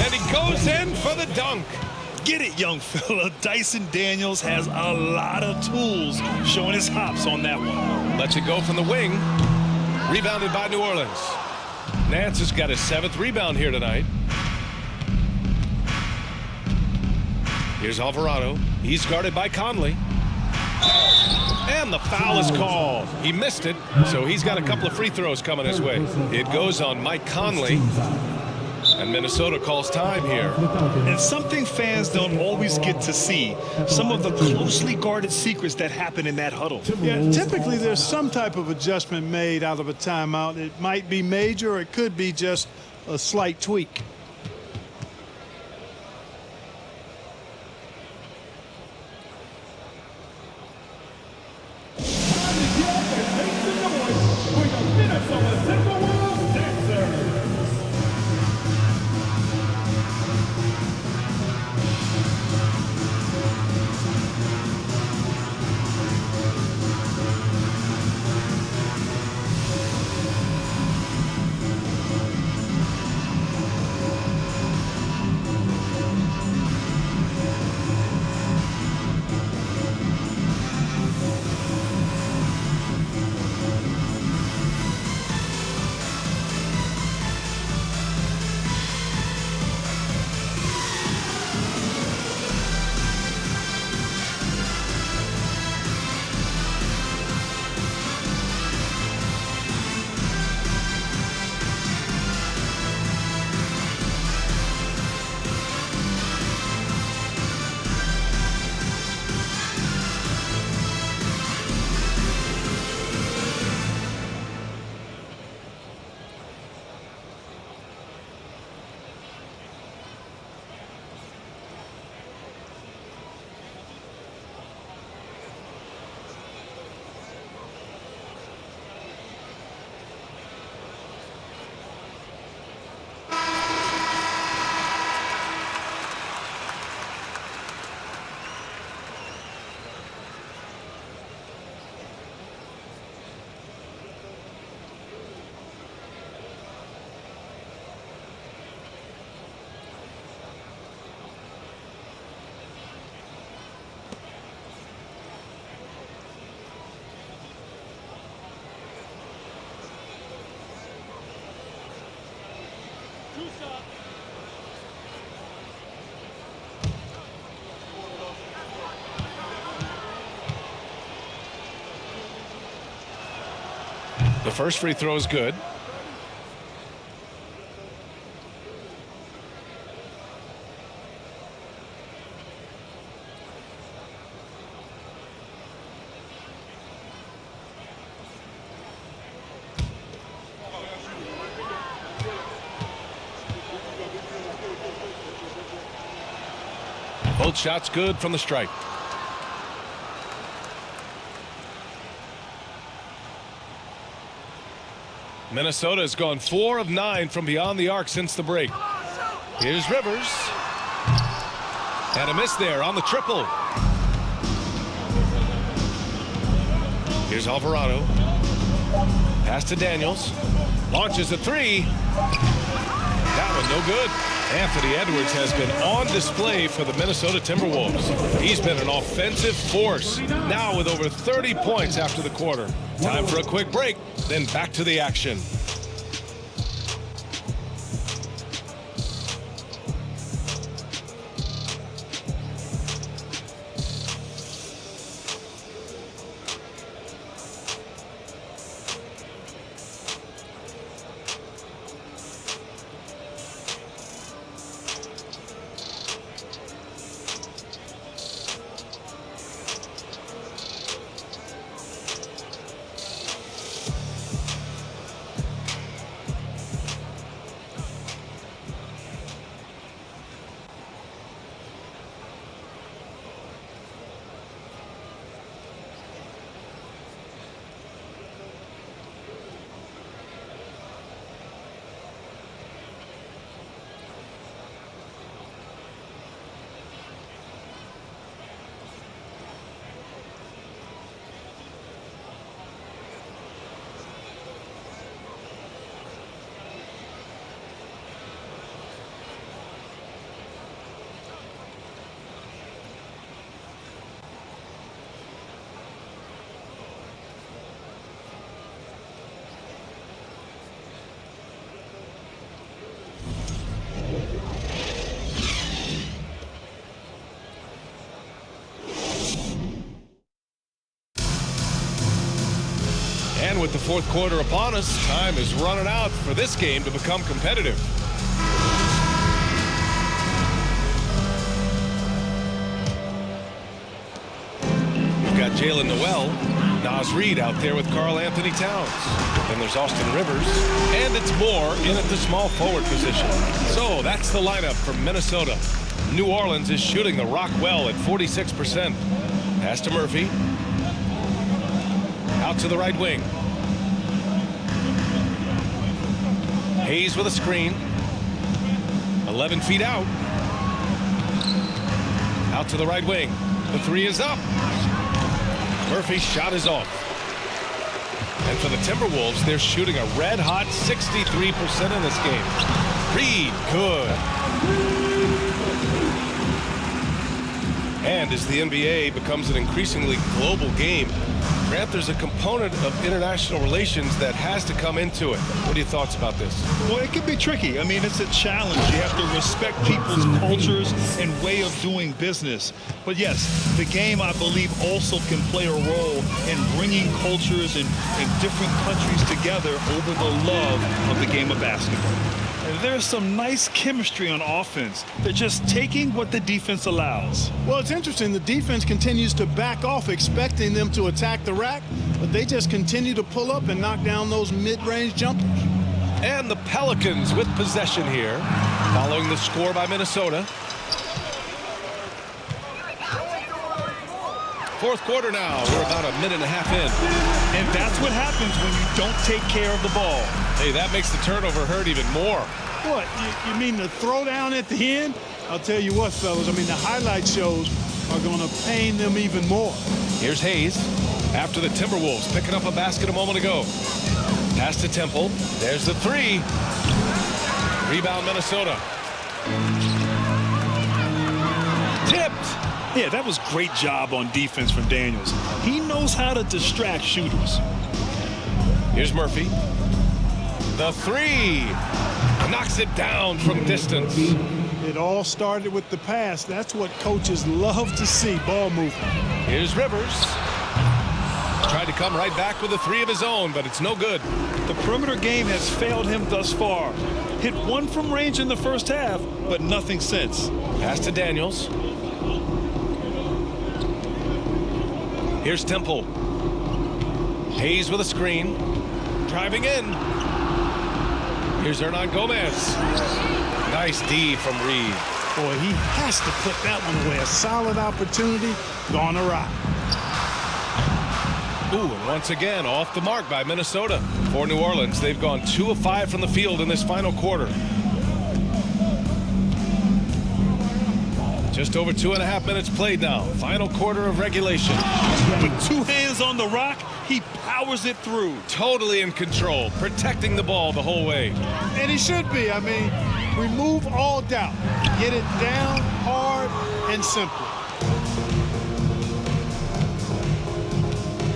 And he goes in for the dunk. Get it, young fella. Dyson Daniels has a lot of tools, showing his hops on that one. Lets it go from the wing. Rebounded by New Orleans. Nance has got his 7th rebound here tonight. Here's Alvarado. He's guarded by Conley. And the foul is called. He missed it, so he's got a couple of free throws coming his way. It goes on Mike Conley. And Minnesota calls time here. And something fans don't always get to see, some of the closely guarded secrets that happen in that huddle. Yeah, typically there's some type of adjustment made out of a timeout. It might be major, or it could be just a slight tweak. The first free throw is good. Both shots good from the stripe. Minnesota has gone 4 of 9 from beyond the arc since the break. Here's Rivers. And a miss there on the triple. Here's Alvarado. Pass to Daniels. Launches a 3. That one no good. Anthony Edwards has been on display for the Minnesota Timberwolves. He's been an offensive force, now with over 30 points after the quarter. Time for a quick break, then back to the action. with the fourth quarter upon us, time is running out for this game to become competitive. We've got Jalen Noel, Naz Reid out there with Karl Anthony Towns. Then there's Austin Rivers, and it's Moore in at the small forward position. So that's the lineup for Minnesota. New Orleans is shooting the rock well at 46%. Pass to Murphy. Out to the right wing. Hayes with a screen. 11 feet out. Out to the right wing. The three is up. Murphy's shot is off. And for the Timberwolves, they're shooting a red-hot 63% in this game. Reid, good. And as the NBA becomes an increasingly global game, Grant, there's a component of international relations that has to come into it. What are your thoughts about this? Well, it can be tricky. I mean, it's a challenge. You have to respect people's cultures and way of doing business. But yes, the game, I believe, also can play a role in bringing cultures in different countries together over the love of the game of basketball. And there's some nice chemistry on offense. They're just taking what the defense allows. Well, it's interesting. The defense continues to back off, expecting them to attack the rack, but they just continue to pull up and knock down those mid-range jumpers. And the Pelicans with possession here, following the score by Minnesota. Fourth quarter now. We're about a minute and a half in. And that's what happens when you don't take care of the ball. Hey, that makes the turnover hurt even more. What, you mean the throwdown at the end? I'll tell you what, fellas, I mean, the highlight shows are going to pain them even more. Here's Hayes after the Timberwolves picking up a basket a moment ago. Pass to Temple. There's the three. Rebound, Minnesota. Tipped. Yeah, that was great job on defense from Daniels. He knows how to distract shooters. Here's Murphy. The three. Knocks it down from distance. It all started with the pass. That's what coaches love to see, ball movement. Here's Rivers. Tried to come right back with a three of his own, but it's no good. The perimeter game has failed him thus far. Hit one from range in the first half, but nothing since. Pass to Daniels. Here's Temple. Hayes with a screen. Driving in. Here's Hernan Gomez. Nice D from Reid. Boy, he has to put that one away. A solid opportunity gone awry. Ooh, and once again, off the mark by Minnesota. For New Orleans, they've gone 2 of 5 from the field in this final quarter. Just over 2.5 minutes played now. Final quarter of regulation. With two hands on the rock, he powers it through. Totally in control, protecting the ball the whole way. And he should be. I mean, remove all doubt. Get it down hard and simple.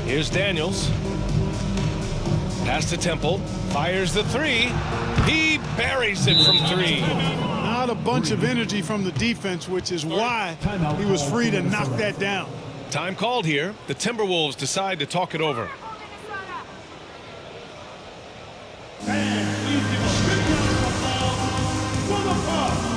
Here's Daniels. Pass to Temple. Fires the three. He buries it from three. Not a bunch of energy from the defense, which is why he was free to knock that down. Time called here. The Timberwolves decide to talk it over. And please give a big round of applause for the Bucks.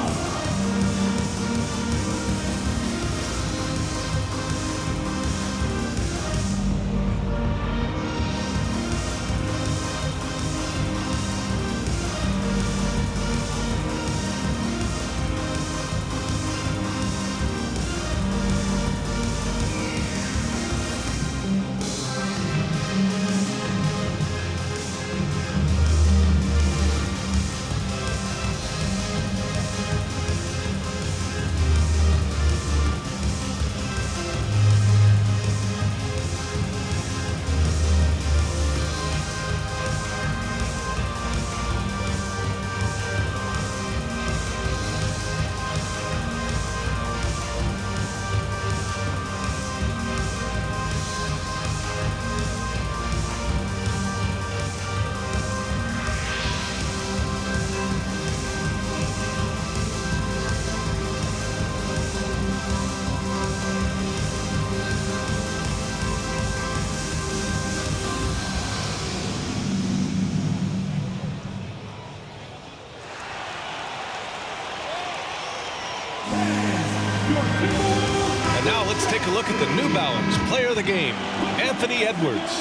And now let's take a look at the New Balance player of the game, Anthony Edwards.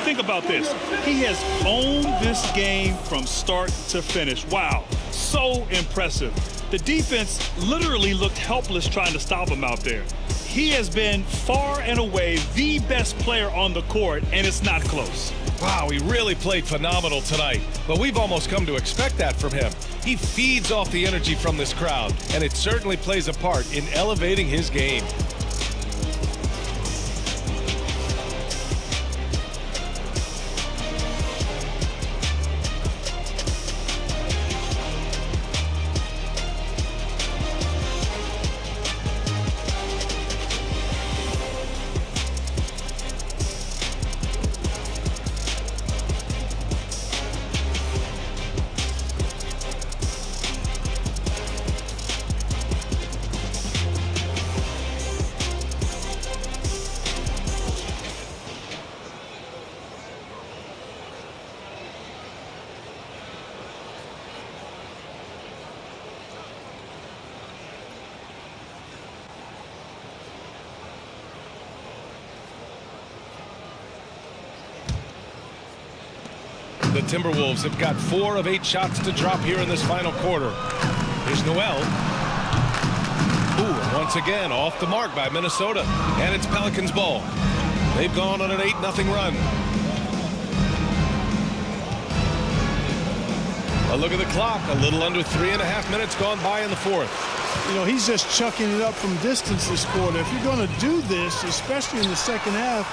Think about this. He has owned this game from start to finish. Wow, so impressive. The defense literally looked helpless trying to stop him out there. He has been far and away the best player on the court, and it's not close. Wow, he really played phenomenal tonight, but we've almost come to expect that from him. He feeds off the energy from this crowd, and it certainly plays a part in elevating his game. The Timberwolves have got 4 of 8 shots to drop here in this final quarter. Here's Noel. Ooh, and once again off the mark by Minnesota. And it's Pelicans ball. They've gone on an 8-0 run. A look at the clock. A little under 3.5 minutes gone by in the fourth. You know, he's just chucking it up from distance this quarter. If you're going to do this, especially in the second half,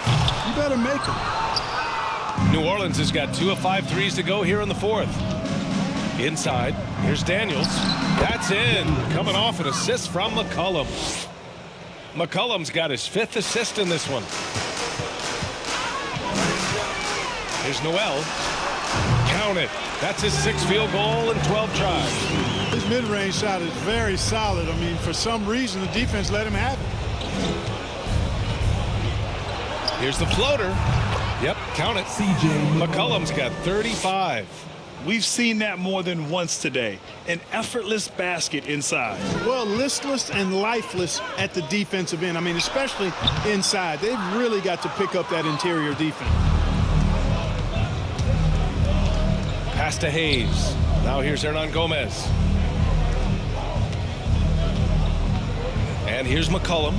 you better make them. New Orleans has got 2 of 5 threes to go here in the fourth. Inside, here's Daniels. That's in. Coming off an assist from McCollum. McCollum's got his 5th assist in this one. Here's Noel. Count it. That's his 6th field goal in 12 tries. His mid-range shot is very solid. I mean, for some reason, the defense let him have it. Here's the floater. Yep, count it. McCollum's got 35. We've seen that more than once today. An effortless basket inside. Well, listless and lifeless at the defensive end. I mean, especially inside. They've really got to pick up that interior defense. Pass to Hayes. Now here's Hernan Gomez. And here's McCollum.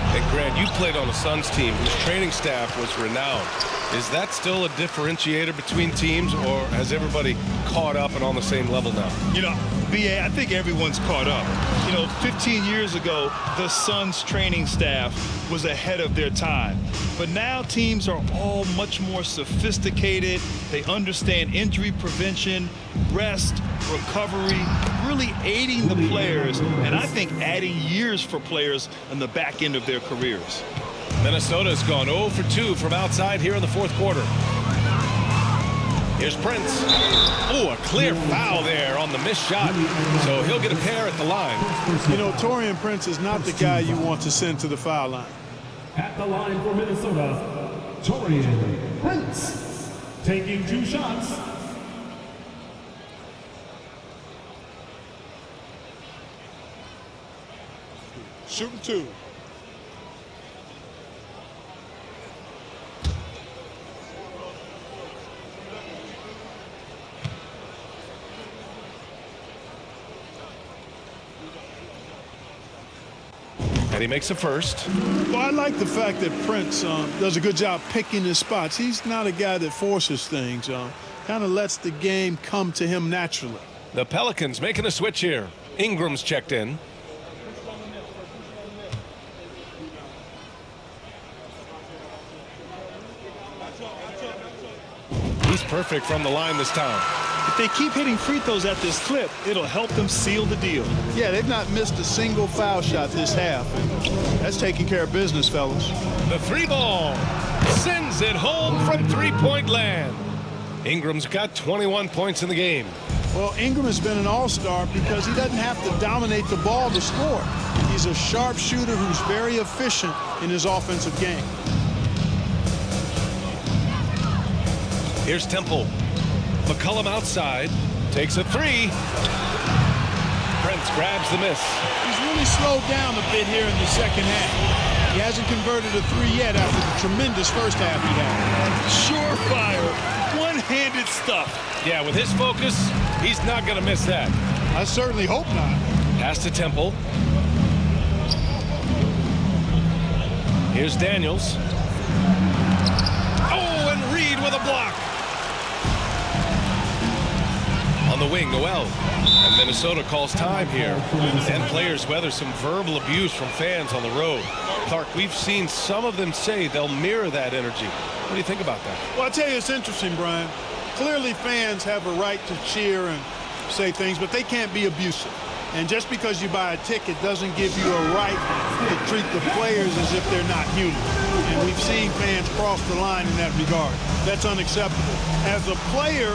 And Grant, you played on a Suns team whose training staff was renowned. Is that still a differentiator between teams, or has everybody caught up and on the same level now? You know, BA, I think everyone's caught up. You know, 15 years ago, the Suns training staff was ahead of their time. But now teams are all much more sophisticated. They understand injury prevention, rest, recovery, really aiding the players, and I think adding years for players on the back end of their careers. Minnesota's gone 0 for 2 from outside here in the fourth quarter. Here's Prince. Oh, a clear foul there on the missed shot. So he'll get a pair at the line. You know, Taurean Prince is not the guy you want to send to the foul line. At the line for Minnesota, Taurean Prince, taking 2 shots. Shooting 2. And he makes a first. Well, I like the fact that Prince does a good job picking his spots. He's not a guy that forces things. Kind of lets the game come to him naturally. The Pelicans making a switch here. Ingram's checked in. He's perfect from the line this time. If they keep hitting free throws at this clip, it'll help them seal the deal. Yeah, they've not missed a single foul shot this half. That's taking care of business, fellas. The 3 ball sends it home from 3-point land. Ingram's got 21 points in the game. Well, Ingram has been an all-star because he doesn't have to dominate the ball to score. He's a sharp shooter who's very efficient in his offensive game. Here's Temple. McCollum outside. Takes a 3. Prince Nance grabs the miss. He's really slowed down a bit here in the second half. He hasn't converted a three yet after the tremendous first half he had. Surefire, one-handed stuff. Yeah, with his focus, he's not going to miss that. I certainly hope not. Pass to Temple. Here's Daniels. Oh, and Reed with a block. On the wing, Noel. And Minnesota calls time here. And players weather some verbal abuse from fans on the road. Clark, we've seen some of them say they'll mirror that energy. What do you think about that? Well, I tell you, it's interesting, Brian. Clearly, fans have a right to cheer and say things, but they can't be abusive. And just because you buy a ticket doesn't give you a right to treat the players as if they're not human. And we've seen fans cross the line in that regard. That's unacceptable. As a player,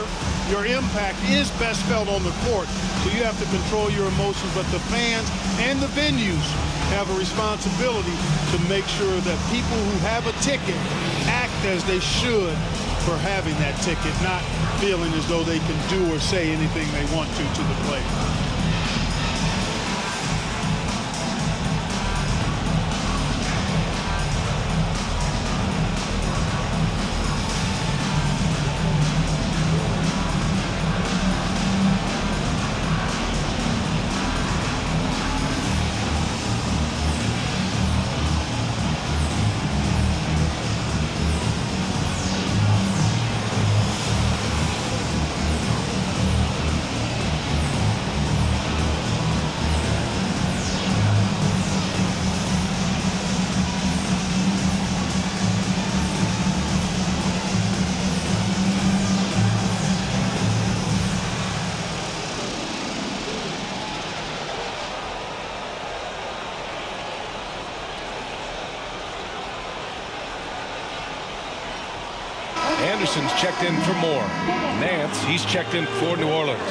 your impact is best felt on the court, so you have to control your emotions, but the fans and the venues have a responsibility to make sure that people who have a ticket act as they should for having that ticket, not feeling as though they can do or say anything they want to the player. Anderson's checked in for Moore. Nance, he's checked in for New Orleans.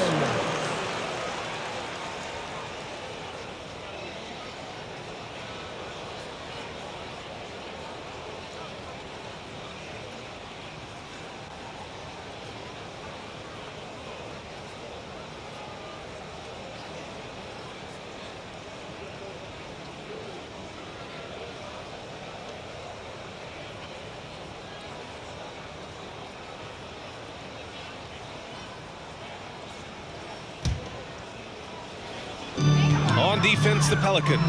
On defense, the Pelicans.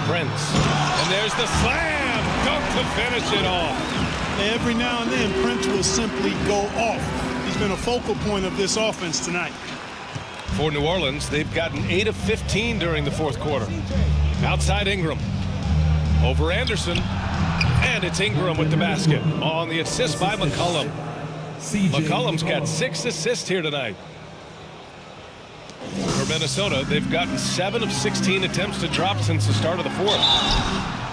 Prince. And there's the slam. Dunk to finish it off. Every now and then, Prince will simply go off. He's been a focal point of this offense tonight. For New Orleans, they've gotten 8 of 15 during the fourth quarter. Outside Ingram. Over Anderson. And it's Ingram with the basket. On the assist by McCollum. McCollum's got 6 assists here tonight. For Minnesota, they've gotten 7 of 16 attempts to drop since the start of the fourth.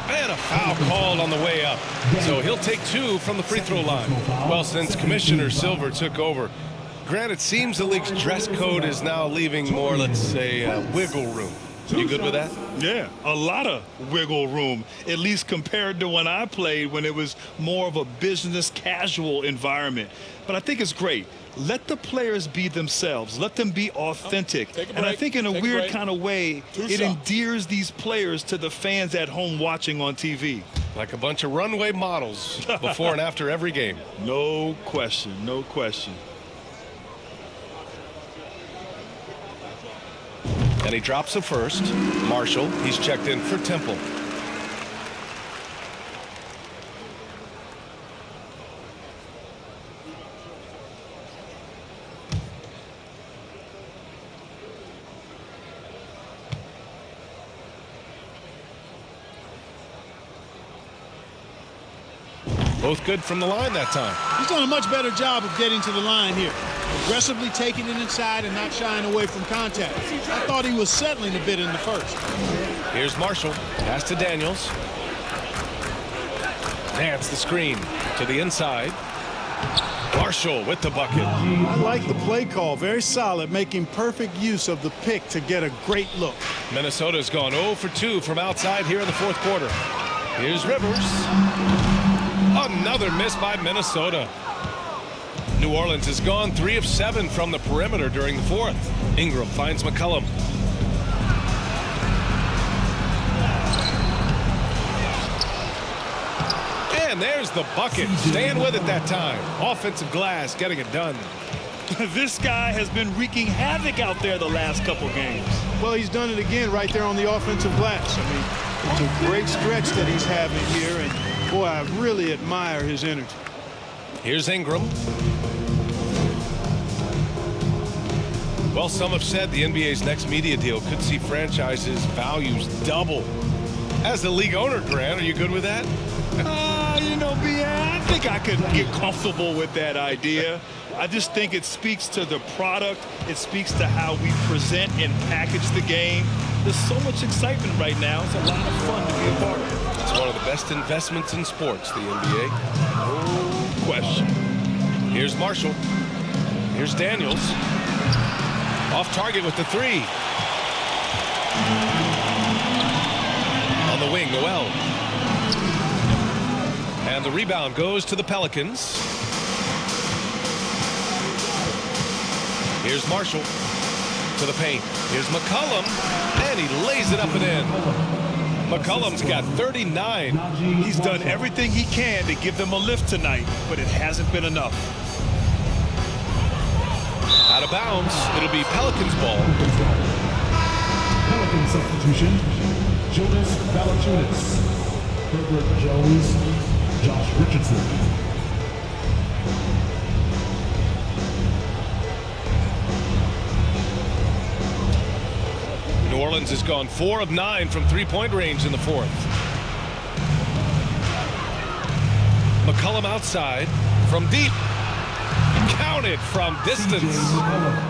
And a foul called on the way up. So he'll take 2 from the free throw line. Well, since Commissioner Silver took over, Grant, it seems the league's dress code is now leaving more, let's say, wiggle room. You good with that? Yeah, a lot of wiggle room, at least compared to when I played, when it was more of a business casual environment. But I think it's great. Let the players be themselves. Let them be authentic. And I think in a weird kind of way, it endears these players to the fans at home watching on TV. Like a bunch of runway models before and after every game. No question, no question. And he drops the first. Marshall, he's checked in for Temple. Both good from the line that time. He's done a much better job of getting to the line here. Aggressively taking it inside and not shying away from contact. I thought he was settling a bit in the first. Here's Marshall. Pass to Daniels. Nance the screen to the inside. Marshall with the bucket. I like the play call. Very solid, making perfect use of the pick to get a great look. Minnesota's gone 0 for 2 from outside here in the fourth quarter. Here's Rivers. Another miss by Minnesota. New Orleans has gone 3 of 7 from the perimeter during the fourth. Ingram finds McCollum. and there's the bucket. Staying with it that time. Offensive glass, getting it done. This guy has been wreaking havoc out there the last couple games. Well, he's done it again right there on the offensive glass. I mean, it's a great stretch that he's having here, and boy, I really admire his energy. Here's Ingram. Well, some have said the NBA's next media deal could see franchises' values double. As the league owner, Grant, are you good with that? You know, I think I could get comfortable with that idea. I just think it speaks to the product. It speaks to how we present and package the game. There's so much excitement right now. It's a lot of fun to be a part of. It's one of the best investments in sports, the NBA. No question. Here's Marshall. Here's Daniels. Off target with the three. On the wing, Noel. And the rebound goes to the Pelicans. Here's Marshall to the paint. Here's McCollum, and he lays it up and in. McCollum's got 39. He's done everything he can to give them a lift tonight, but it hasn't been enough. Out of bounds. It'll be Pelicans ball. Pelican substitution, Jonas Valanciunas, Herbert Jones, Josh Richardson. New Orleans has gone 4 of 9 from three-point range in the fourth. McCollum outside from deep. Counted from distance.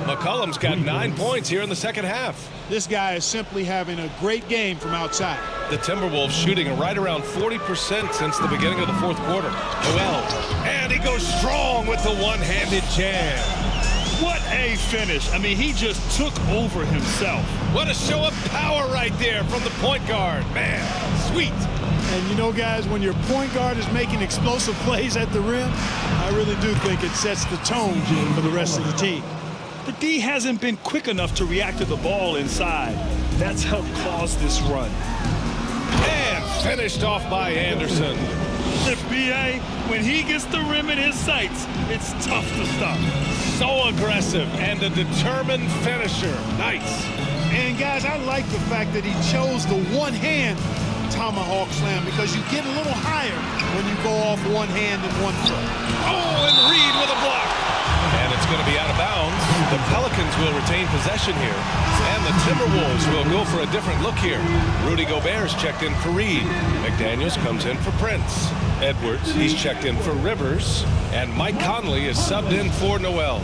McCollum's got 9 points here in the second half. This guy is simply having a great game from outside. The Timberwolves shooting right around 40% since the beginning of the fourth quarter. Noel, and he goes strong with the one-handed jam. What a finish. I mean, he just took over himself. What a show of power right there from the point guard. Man, sweet. And you know, guys, when your point guard is making explosive plays at the rim, I really do think it sets the tone for the rest of the team. The D hasn't been quick enough to react to the ball inside. That's helped cause this run. And finished off by Anderson. The BA, when he gets the rim in his sights, it's tough to stop. So aggressive and a determined finisher. Nice. And, guys, I like the fact that he chose the one-hand tomahawk slam because you get a little higher when you go off one hand and one foot. Oh, and Reed with a block. And it's going to be out of bounds. The Pelicans will retain possession here. And the Timberwolves will go for a different look here. Rudy Gobert's checked in for Reed. McDaniels comes in for Prince. Edwards, he's checked in for Rivers. And Mike Conley is subbed in for Noel.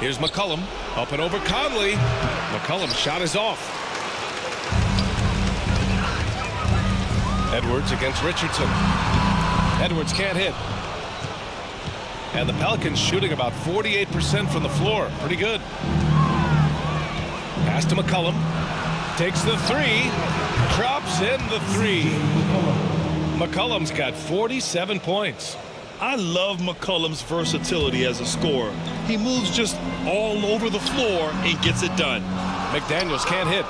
Here's McCollum, up and over Conley. McCollum's shot is off. Edwards against Richardson. Edwards can't hit. And the Pelicans shooting about 48% from the floor. Pretty good. Pass to McCollum. Takes the three. Drops in the three. McCollum's got 47 points. I love McCollum's versatility as a scorer. He moves just all over the floor and gets it done. McDaniels can't hit.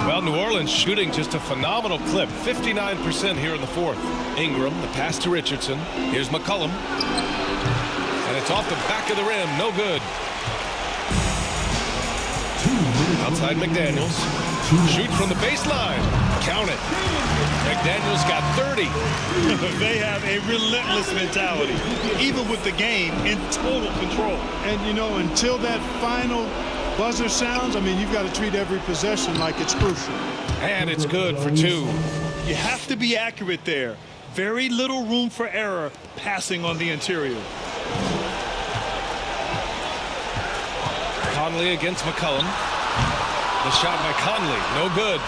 Well, New Orleans shooting just a phenomenal clip. 59% here in the fourth. Ingram, the pass to Richardson. Here's McCollum. And it's off the back of the rim. No good. Outside McDaniels. Shoot from the baseline. Count it. McDaniels got 30. They have a relentless mentality, even with the game in total control. And, you know, until that final buzzer sounds, I mean, you've got to treat every possession like it's crucial. And it's good for two. You have to be accurate there. Very little room for error passing on the interior. Conley against McCollum. The shot by Conley, no good.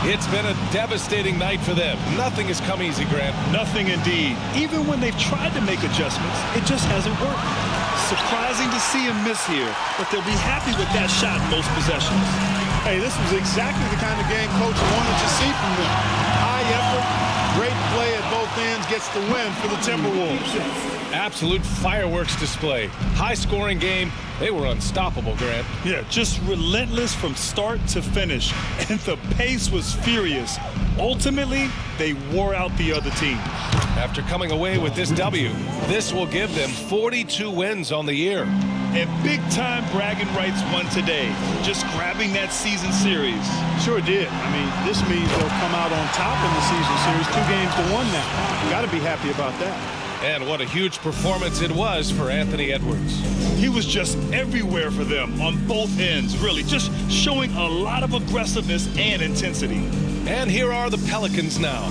It's been a devastating night for them. Nothing has come easy, Grant. Nothing indeed. Even when they've tried to make adjustments, it just hasn't worked. Surprising to see him miss here, but they'll be happy with that shot most possessions. Hey, this was exactly the kind of game Coach wanted to see from them. High effort, great play at both ends gets the win for the Timberwolves. Absolute fireworks display. High-scoring game. They were unstoppable, Grant. Yeah, just relentless from start to finish. And the pace was furious. Ultimately, they wore out the other team. After coming away with this W, this will give them 42 wins on the year. And big-time bragging rights won today. Just grabbing that season series. Sure did. I mean, this means they'll come out on top in the season series, 2 games to 1 now. Got to be happy about that. And what a huge performance it was for Anthony Edwards. He was just everywhere for them on both ends, really, just showing a lot of aggressiveness and intensity. And here are the Pelicans now.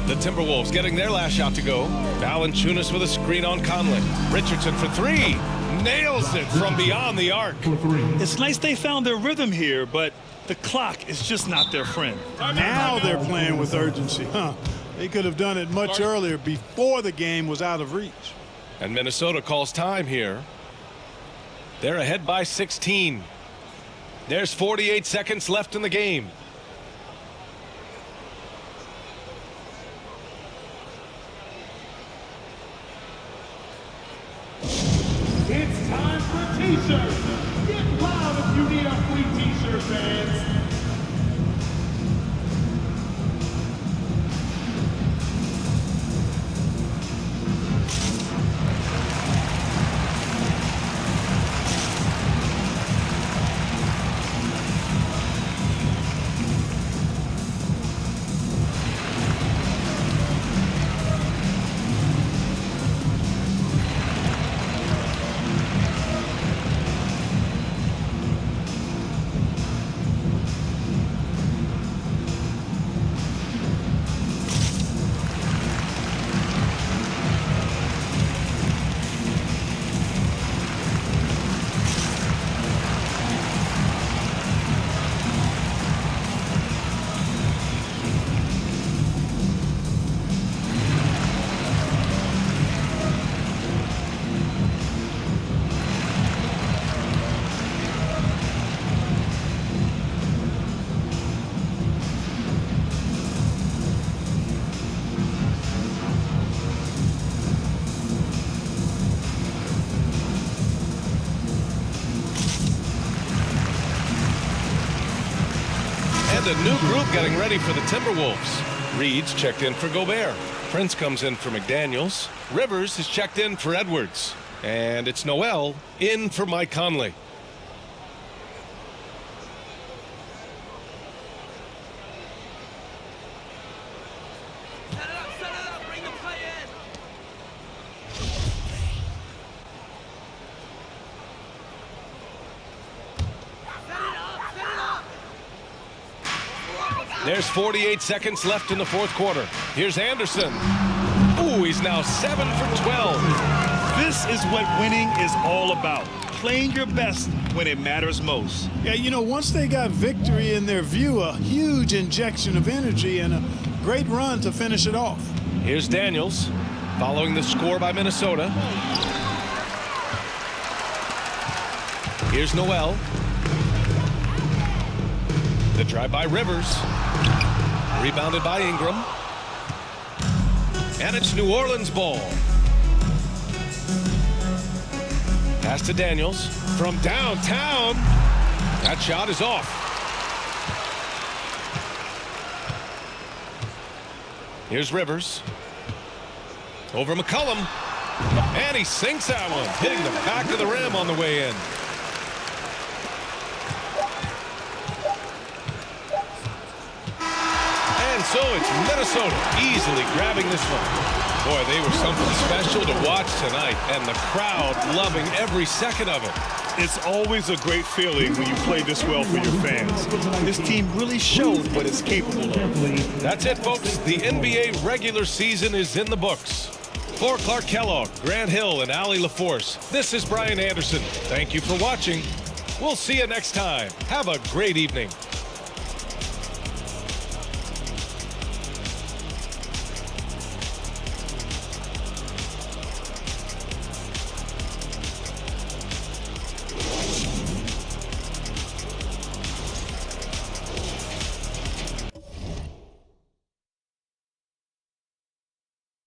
The Timberwolves getting their last shot to go. Valanciunas with a screen on Conley. Richardson for 3. Nails it from beyond the arc. It's nice they found their rhythm here, but the clock is just not their friend. Now they're playing with urgency, huh? They could have done it much earlier before the game was out of reach. And Minnesota calls time here. They're ahead by 16. There's 48 seconds left in the game. It's time for t-shirts. Get loud if you need a free t-shirt, fans. And a new group getting ready for the Timberwolves. Reed's checked in for Gobert. Prince comes in for McDaniels. Rivers is checked in for Edwards. And it's Noel in for Mike Conley. There's 48 seconds left in the 4th quarter. Here's Anderson. Ooh, he's now 7 for 12. This is what winning is all about. Playing your best when it matters most. Yeah, you know, once they got victory in their view, a huge injection of energy and a great run to finish it off. Here's Daniels following the score by Minnesota. Here's Noel. The drive by Rivers. Rebounded by Ingram. And it's New Orleans ball. Pass to Daniels from downtown. That shot is off. Here's Rivers. Over McCollum. And he sinks that one, hitting the back of the rim on the way in. And so it's Minnesota easily grabbing this one. Boy, they were something special to watch tonight, and the crowd loving every second of it. It's always a great feeling when you play this well for your fans. This team really showed what it's capable of. That's it, folks. The NBA regular season is in the books. For Clark Kellogg, Grant Hill, and Allie LaForce, this is Brian Anderson. Thank you for watching. We'll see you next time. Have a great evening.